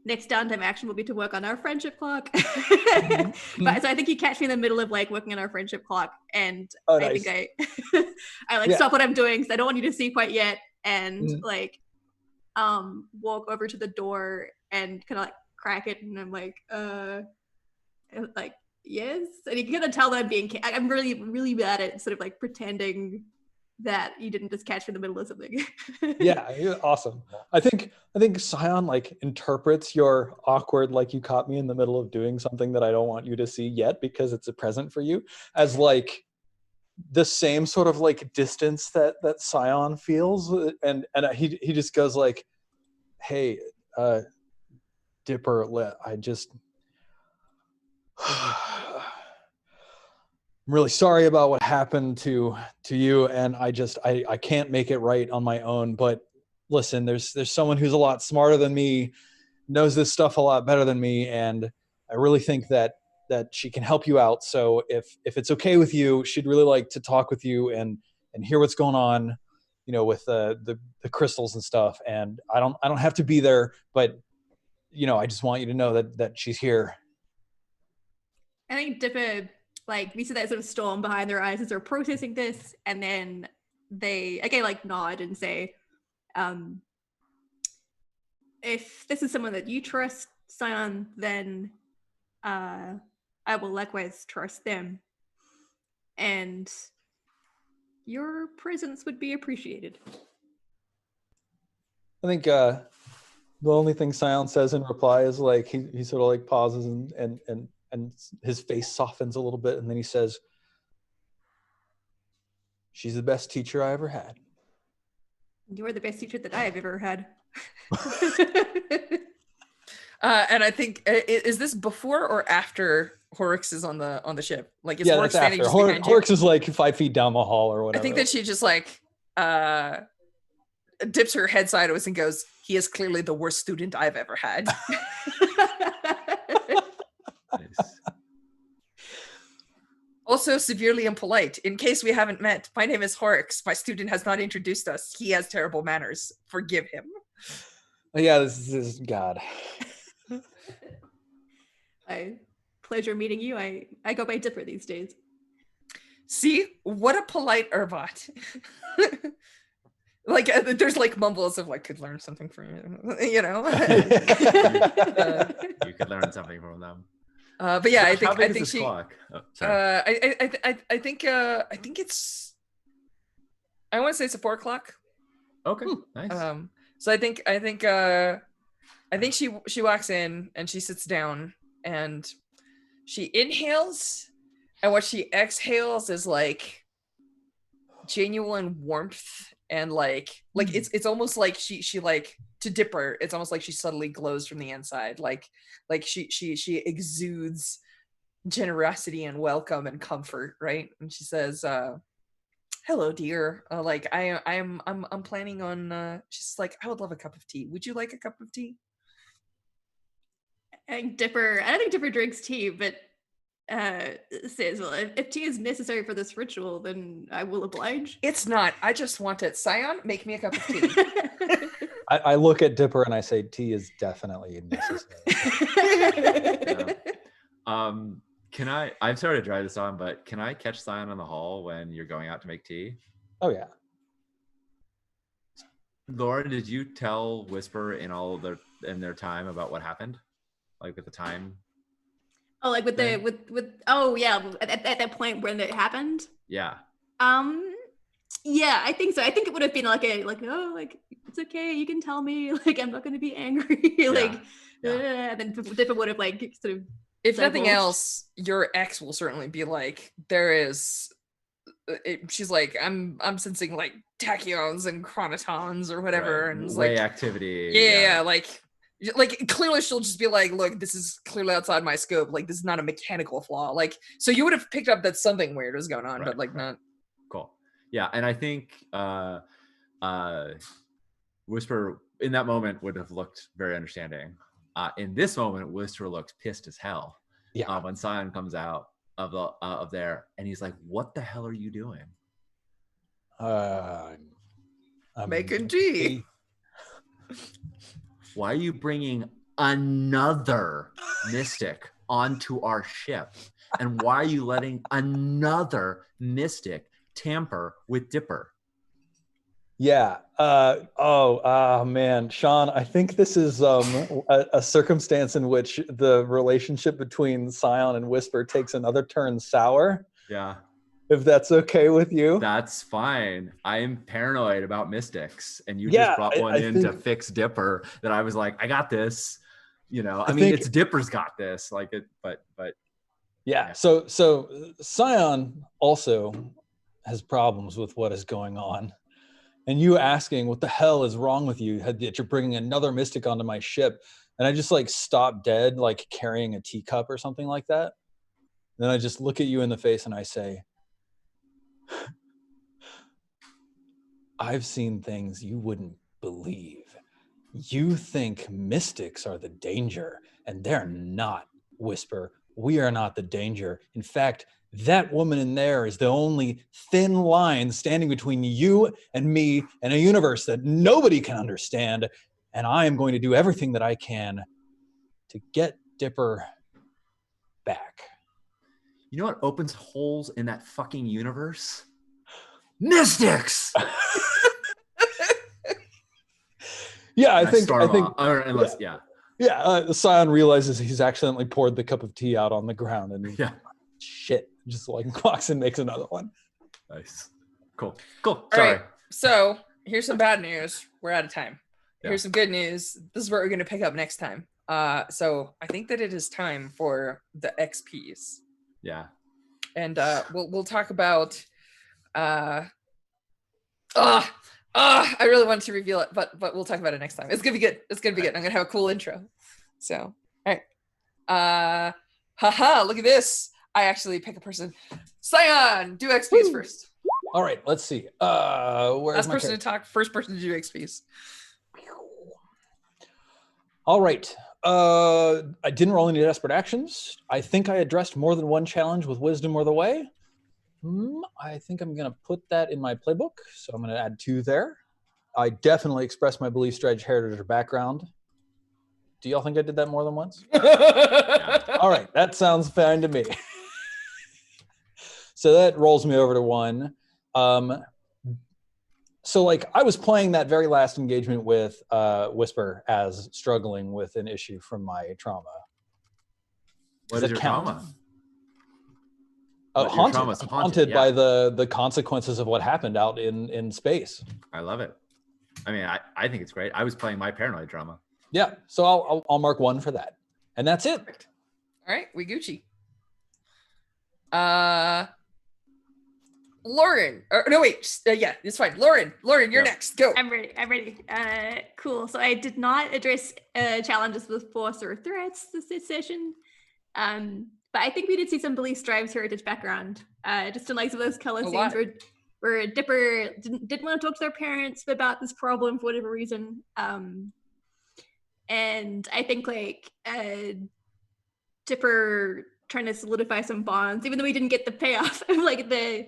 next downtime action will be to work on our friendship clock. But so I think you catch me in the middle of like working on our friendship clock, and I think I like stop what I'm doing because I don't want you to see quite yet. And like walk over to the door and kind of like crack it, and I'm like yes, and you can kind of tell that I'm really bad at sort of like pretending that you didn't just catch me in the middle of something. Yeah, awesome. I think Scion like interprets your awkward, like you caught me in the middle of doing something that I don't want you to see yet because it's a present for you, as like the same sort of like distance that Scion feels, and he just goes like, hey, Dipper, I just I'm really sorry about what happened to you, and I can't make it right on my own. But listen, there's someone who's a lot smarter than me, knows this stuff a lot better than me, and I really think that she can help you out. So if it's okay with you, she'd really like to talk with you and hear what's going on, with the crystals and stuff. And I don't have to be there, but I just want you to know that she's here. I think Dipper, like, we see that sort of storm behind their eyes as they're processing this, and then they again like nod and say, if this is someone that you trust, Scion, then I will likewise trust them. And your presence would be appreciated. I think the only thing Scion says in reply is like he sort of like pauses and his face softens a little bit, and then he says, "She's the best teacher I ever had." You are the best teacher that I have ever had. And I think is this before or after Horrocks is on the ship? Like, is Yeah, Horrocks that's standing after. just behind you? Horrocks is like 5 feet down the hall or whatever. I think that she just like dips her head sideways and goes, "He is clearly the worst student I've ever had." Nice. Also severely impolite. In case we haven't met, my name is Horrocks. My student has not introduced us. He has terrible manners. Forgive him. Yeah, this is God. Pleasure meeting you. I go by Dipper these days. See, what a polite Urbot. Like, there's like mumbles of like, could learn something from you, You could learn something from them. But yeah, I How big is think this she. clock? Oh, sorry. I think it's. I want to say it's a 4 o'clock. Okay, nice. So I think she walks in and she sits down and she inhales, and what she exhales is like genuine warmth and like it's almost like she like, to Dipper, it's almost like she subtly glows from the inside, like she exudes generosity and welcome and comfort, right? And she says, "Hello, dear. Like I'm planning on." She's like, "I would love a cup of tea. Would you like a cup of tea?" I don't think Dipper drinks tea, but says, "Well, if tea is necessary for this ritual, then I will oblige." It's not. I just want it. Scion, make me a cup of tea. I look at Dipper and I say, "Tea is definitely necessary." Yeah. Can I'm sorry to drive this on, but can I catch Scion in the hall when you're going out to make tea? Oh yeah. Laura, did you tell Whisper in their time about what happened? Like with the time? Oh, like with thing? oh yeah, at that point when it happened? Yeah. Yeah, I think so. I think it would have been like it's okay, you can tell me, like I'm not gonna be angry. Like and then Dipper would have like sort of, if nothing divulged. else, your ex will certainly be like, there is she's like, I'm sensing like tachyons and chronotons or whatever, Right. and it's Way like activity. yeah, like clearly she'll just be like, look, this is clearly outside my scope, like this is not a mechanical flaw, like, so you would have picked up that something weird was going on, Right, but like right. not. Cool. Yeah, and I think Whisper in that moment would have looked very understanding. In this moment, Whisper looks pissed as hell. Yeah. When Scion comes out of there, and he's like, "What the hell are you doing?" I'm Making tea. Why are you bringing another mystic onto our ship? And why are you letting another mystic tamper with Dipper? Yeah. Man, Sean, I think this is a circumstance in which the relationship between Scion and Whisper takes another turn sour. Yeah. If that's okay with you. That's fine. I am paranoid about mystics, and you Yeah, just brought one I in to think- fix Dipper. That I was like, I got this. I mean, think- it's Dipper's got this. Like it, but Yeah. So Scion also has problems with what is going on. And you asking what the hell is wrong with you, that you're bringing another mystic onto my ship, And I just like stop dead, like carrying a teacup or something like that. Then I just look at you in the face and I say, I've seen things you wouldn't believe. You think mystics are the danger, and they're not, Whisper. We are not the danger. In fact, that woman in there is the only thin line standing between you and me and a universe that nobody can understand. And I am going to do everything that I can to get Dipper back. You know what opens holes in that fucking universe? Mystics. Yeah, I And think storm off. Or unless, yeah. Scion realizes he's accidentally poured the cup of tea out on the ground, and shit, just like walks and makes another one. Nice. Cool. All Sorry. right. So here's some bad news. We're out of time. Yeah. Here's some good news. This is where we're going to pick up next time. So I think that it is time for the XPs. Yeah. And we'll talk about I really wanted to reveal it, but we'll talk about it next time. It's gonna be good. It's gonna be good. I'm gonna have a cool intro. So all right. Haha, look at this. I actually pick a person. Scion, do XPs first. All right, let's see. Where's Last my person character? to talk, first person to do XPs. All right. I didn't roll any desperate actions. I think I addressed more than one challenge with wisdom or the way. I think I'm going to put that in my playbook. So I'm going to add 2 there. I definitely expressed my belief, strategy, heritage, or background. Do y'all think I did that more than once? All right. That sounds fine to me. So that rolls me over to 1. So like I was playing that very last engagement with Whisper as struggling with an issue from my trauma. What is your trauma? Haunted by the consequences of what happened out in space. I love it. I mean, I think it's great. I was playing my paranoid trauma. Yeah, so I'll mark 1 for that, and that's it. Perfect. All right, we Gucci. Lauren, no wait, yeah, it's fine. Lauren, you're next. Go. I'm ready. Cool. So I did not address challenges with force or threats this session. But I think we did see some beliefs, drives, heritage, background. Just in like some of those color scenes where Dipper didn't want to talk to their parents about this problem for whatever reason. And I think like Dipper trying to solidify some bonds, even though we didn't get the payoff of like the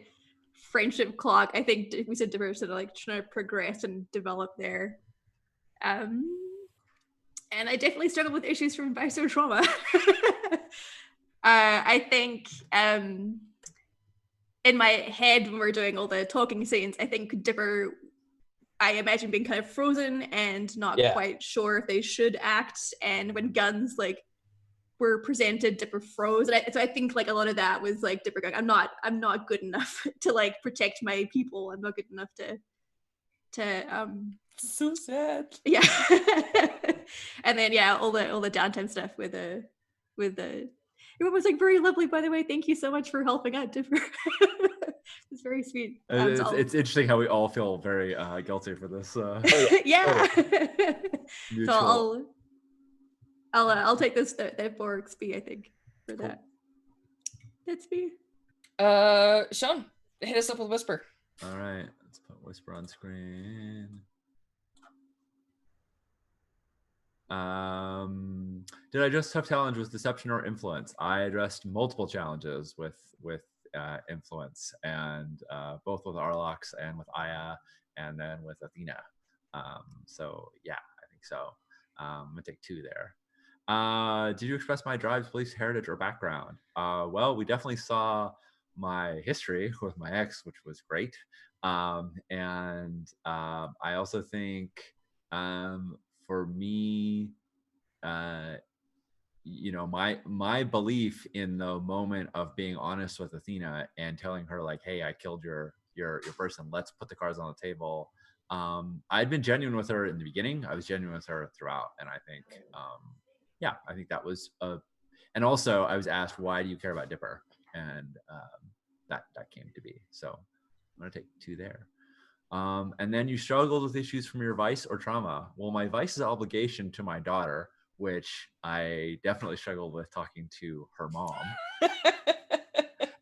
friendship clock. I think we said Dipper sort of like trying to progress and develop there. And I definitely struggled with issues from biso trauma. I think in my head when we're doing all the talking scenes, I think Dipper, I imagine being kind of frozen and not quite sure if they should act. And when guns like were presented, Dipper froze. And so I think like a lot of that was like Dipper going, I'm not good enough to like protect my people. I'm not good enough to so sad. Yeah. And then all the downtime stuff with the it was like very lovely, by the way. Thank you so much for helping out, Dipper. It's very sweet. It's interesting how we all feel very guilty for this. Yeah. Mutual. So I'll take this that 4 XP, I think, for that. That's me. Sean, hit us up with Whisper. All right, let's put Whisper on screen. Did I address tough challenge with deception or influence? I addressed multiple challenges with influence, and both with Arlox and with Aya, and then with Athena. So yeah, I think so. I'm gonna take 2 there. Did you express my drives, beliefs, heritage, or background? Well, we definitely saw my history with my ex, which was great. And I also think for me, you know, my belief in the moment of being honest with Athena and telling her like, hey, I killed your person, let's put the cards on the table. I'd been genuine with her in the beginning. I was genuine with her throughout. And I think, I think that was and also I was asked, why do you care about Dipper? And that came to be. So I'm going to take 2 there. And then you struggled with issues from your vice or trauma. Well, my vice is obligation to my daughter, which I definitely struggled with talking to her mom.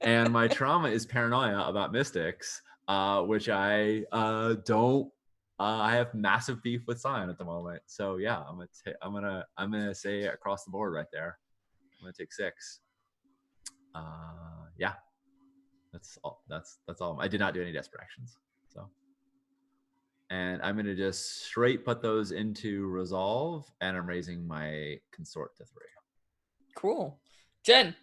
And my trauma is paranoia about mystics, which I don't. I have massive beef with Scion at the moment. So yeah, I'm gonna say across the board right there. I'm gonna take 6. Yeah, that's all. That's all. I did not do any desperate actions. So, and I'm gonna just straight put those into resolve, and I'm raising my consort to 3. Cool. Jen,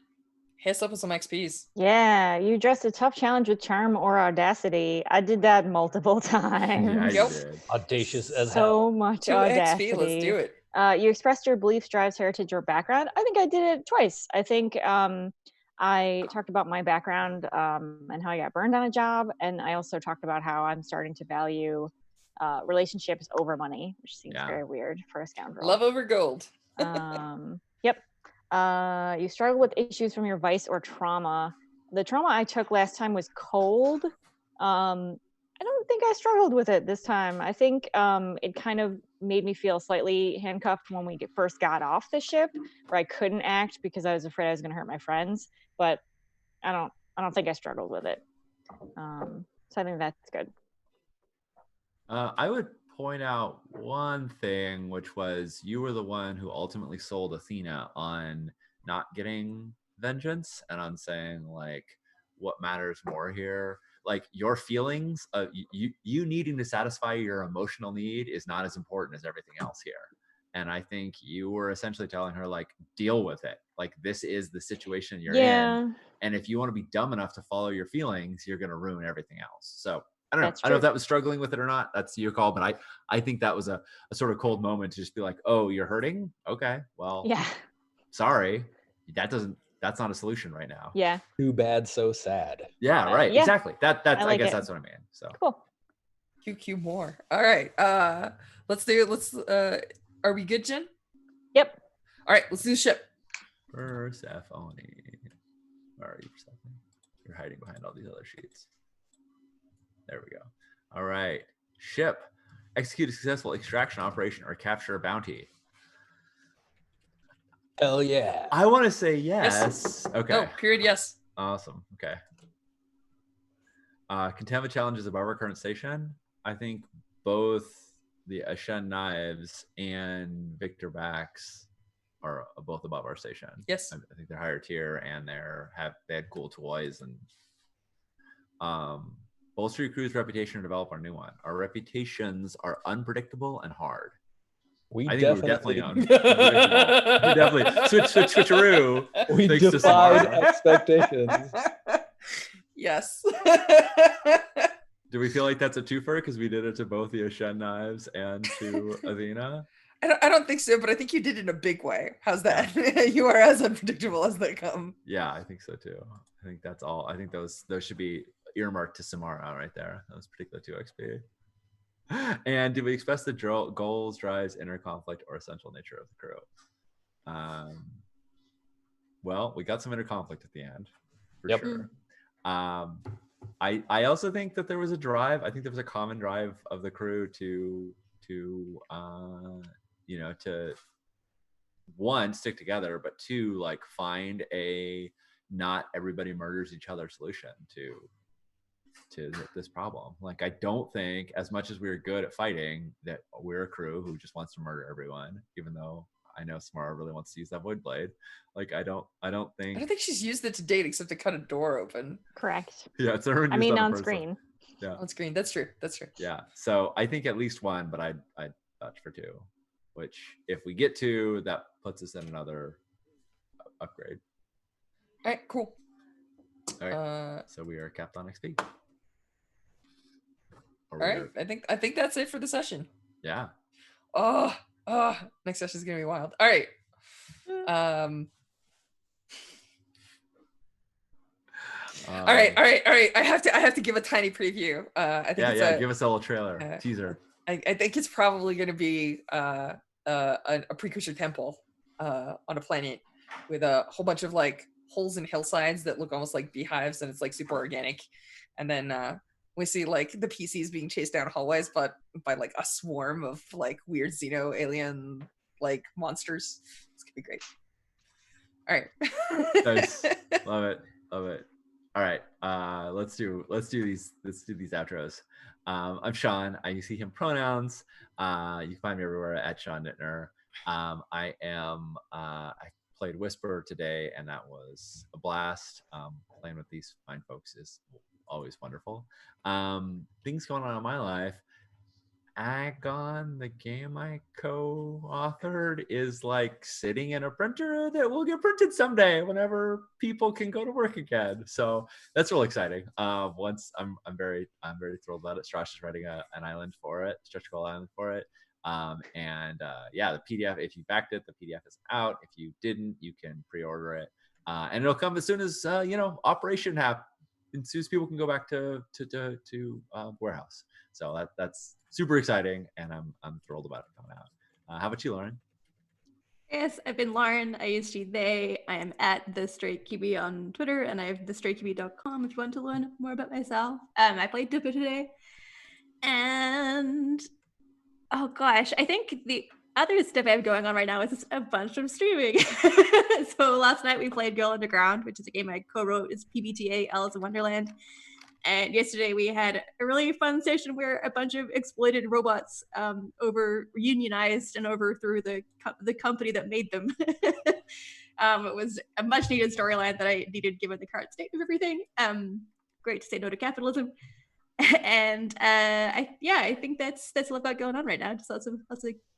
hit us up with some XPs. Yeah, you addressed a tough challenge with charm or audacity. I did that multiple times. Yeah, Yep. you did. Audacious as So hell. much 2 audacity. XP, let's do it. You expressed your beliefs, drives, heritage, or background. I think I did it twice. I think I talked about my background and how I got burned on a job, and I also talked about how I'm starting to value relationships over money, which seems Yeah. very weird for a scoundrel. Love over gold. Yep. You struggle with issues from your vice or trauma. The trauma I took last time was cold. I don't think I struggled with it this time. I think it kind of made me feel slightly handcuffed when we first got off the ship, where I couldn't act because I was afraid I was going to hurt my friends. But I don't think I struggled with it. So I think that's good. I would point out one thing, which was you were the one who ultimately sold Athena on not getting vengeance and on saying like what matters more here. Like your feelings, you needing to satisfy your emotional need is not as important as everything else here. And I think you were essentially telling her like, deal with it. Like this is the situation you're in. And if you want to be dumb enough to follow your feelings, you're going to ruin everything else. So I don't know. I don't know if that was struggling with it or not. That's your call. But I think that was a sort of cold moment to just be like, oh, you're hurting? Okay. Well, yeah. Sorry. That's not a solution right now. Yeah. Too bad, so sad. Yeah, right. Yeah. Exactly. That's I guess it. that's what I mean. So cool. QQ more. All right. Let's do it. Are we good, Jen? Yep. All right, let's do the ship. Persephone. Where are you, Persephone? You're hiding behind all these other sheets. There we go. All right. Ship. Execute a successful extraction operation or capture a bounty. Hell yeah. I want to say yes. Okay. No, period, yes. Awesome. Okay. Containment challenges above our current station. I think both the Ashen Knives and Victor Backs are both above our station. Yes. I think they're higher tier and they had cool toys and bolster your crew's reputation or develop our new one. Our reputations are unpredictable and hard. I think we're definitely unpredictable. We definitely switcheroo. We defied expectations. Yes. Do we feel like that's a twofer because we did it to both the Ashen Knives and to Athena? I don't think so, but I think you did it in a big way. How's that? Yeah. You are as unpredictable as they come. Yeah, I think so too. I think that's all. I think those should be earmarked to Samara right there. Those particular 2 XP. And do we express the goals, drives, inner conflict, or essential nature of the crew? Well, we got some inner conflict at the end, for sure. I also think that there was a drive. I think there was a common drive of the crew to one, stick together, but 2, like find a not everybody murders each other solution to this problem. Like, I don't think, as much as we're good at fighting, that we're a crew who just wants to murder everyone, even though I know Samara really wants to use that void blade. Like, I don't think she's used it to date except to cut a door open. Correct. Yeah, it's her. I mean, on screen. Yeah, on screen. That's true. Yeah, so I think at least 1, but I'd vouch for 2. Which, if we get 2, that puts us in another upgrade. All right, cool. All right, so we are capped on XP. All right, I think that's it for the session. Yeah. Oh, next session is gonna be wild. All right. All right. I have to give a tiny preview. I think give us a little trailer teaser. I think it's probably going to be a precursor temple on a planet with a whole bunch of like holes in hillsides that look almost like beehives, and it's like super organic. And then we see like the PCs being chased down hallways, but by like a swarm of like weird xeno alien like monsters. It's gonna be great. All right. Nice. Love it. All right. Let's do these outros. I'm Sean. I use he him pronouns. You can find me everywhere at Sean Nittner. I played Whisper today, and that was a blast. Playing with these fine folks is always wonderful. Things going on in my life. Agon, the game I co-authored, is like sitting in a printer that will get printed someday whenever people can go to work again. So that's really exciting. Once I'm very thrilled about it. Strash is writing an island for it, stretch goal island for it. Yeah, the PDF, if you backed it, the PDF is out. If you didn't, you can pre-order it. And it'll come as soon as Operation Hap, as soon as people can go back to warehouse. So that's super exciting, and I'm thrilled about it coming out. How about you, Lauren? Yes, I've been Lauren. I use she, they. I am at the Straight QB on Twitter, and I have thestraightqb.com if you want to learn more about myself. I played Dippa today, and oh gosh, I think the other stuff I have going on right now is a bunch of streaming. So last night we played Girl Underground, which is a game I co-wrote. It's PBTA Alice in Wonderland. And yesterday we had a really fun session where a bunch of exploited robots over unionized and overthrew the company that made them. It was a much needed storyline that I needed given the current state of everything. Great to say no to capitalism. And I think that's a lot about going on right now. Just lots of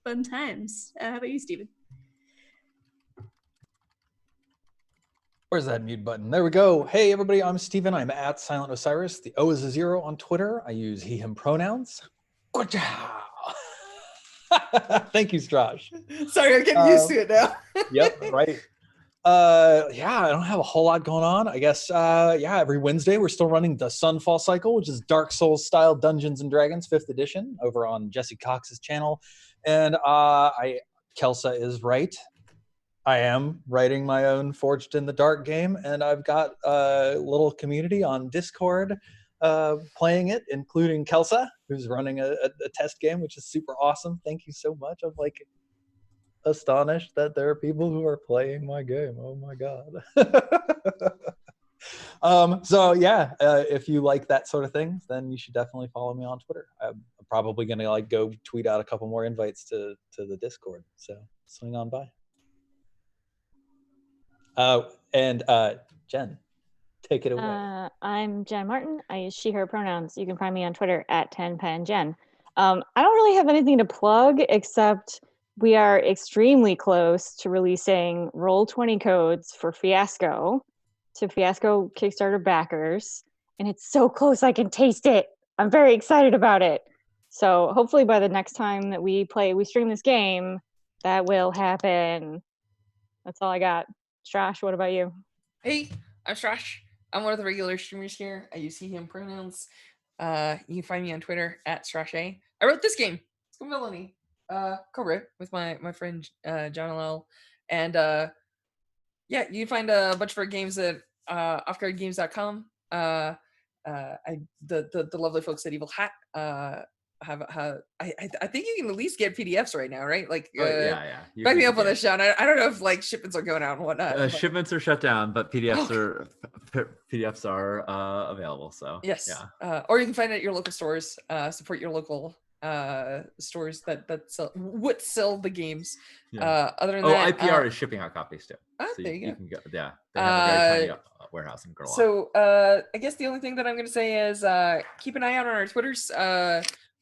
fun times. How about you, Steven? Where's that mute button? There we go. Hey, everybody, I'm Steven. I'm at Silent Osiris. The O is a 0 on Twitter. I use he, him pronouns. Good job. Thank you, Strash. Sorry, I'm getting used to it now. Yep, right. I don't have a whole lot going on. I guess, every Wednesday we're still running the Sunfall Cycle, which is Dark Souls style Dungeons and Dragons 5th edition over on Jesse Cox's channel. And Kelsa is right. I am writing my own Forged in the Dark game, and I've got a little community on Discord playing it, including Kelsa, who's running a test game, which is super awesome. Thank you so much. I'm like astonished that there are people who are playing my game. Oh my god. If you like that sort of thing, then you should definitely follow me on Twitter. I'm probably gonna go tweet out a couple more invites to the Discord, so swing on by. Jen, take it away. I'm Jen Martin. I use she, her pronouns. You can find me on Twitter at 10penjen. I don't really have anything to plug except we are extremely close to releasing Roll20 codes for Fiasco to Fiasco Kickstarter backers. And it's so close I can taste it. I'm very excited about it. So hopefully by the next time that we stream this game, that will happen. That's all I got. Strash, what about you? Hey, I'm Strash. I'm one of the regular streamers here. I use he, him pronouns. You can find me on Twitter at StrashA. I wrote this game, Scum Villainy, co-wrote with my friend John L. And you can find a bunch of our games at offguardgames.com. The lovely folks at Evil Hat I think you can at least get PDFs right now, right? Like, back me up on this, Sean. I don't know if like shipments are going out and whatnot. Shipments are shut down, but PDFs are available. So yes, or you can find it at your local stores. Support your local stores that sell the games. Yeah. Other than that, IPR is shipping out copies too. So there you can go. Yeah, they have a very tiny warehouse in Girl. So I guess the only thing that I'm going to say is keep an eye out on our Twitters.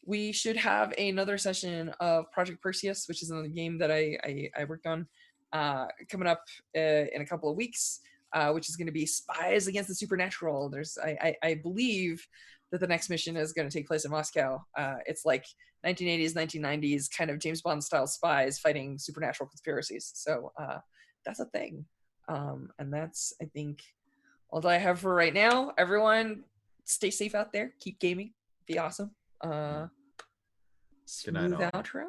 We should have another session of Project Perseus, which is another game that I worked on, coming up in a couple of weeks, which is going to be Spies Against the Supernatural. I believe that the next mission is going to take place in Moscow. It's like 1980s, 1990s kind of James Bond style spies fighting supernatural conspiracies. So that's a thing. And that's, I think, all that I have for right now. Everyone, stay safe out there. Keep gaming. Be awesome. Good night, Smooth outro.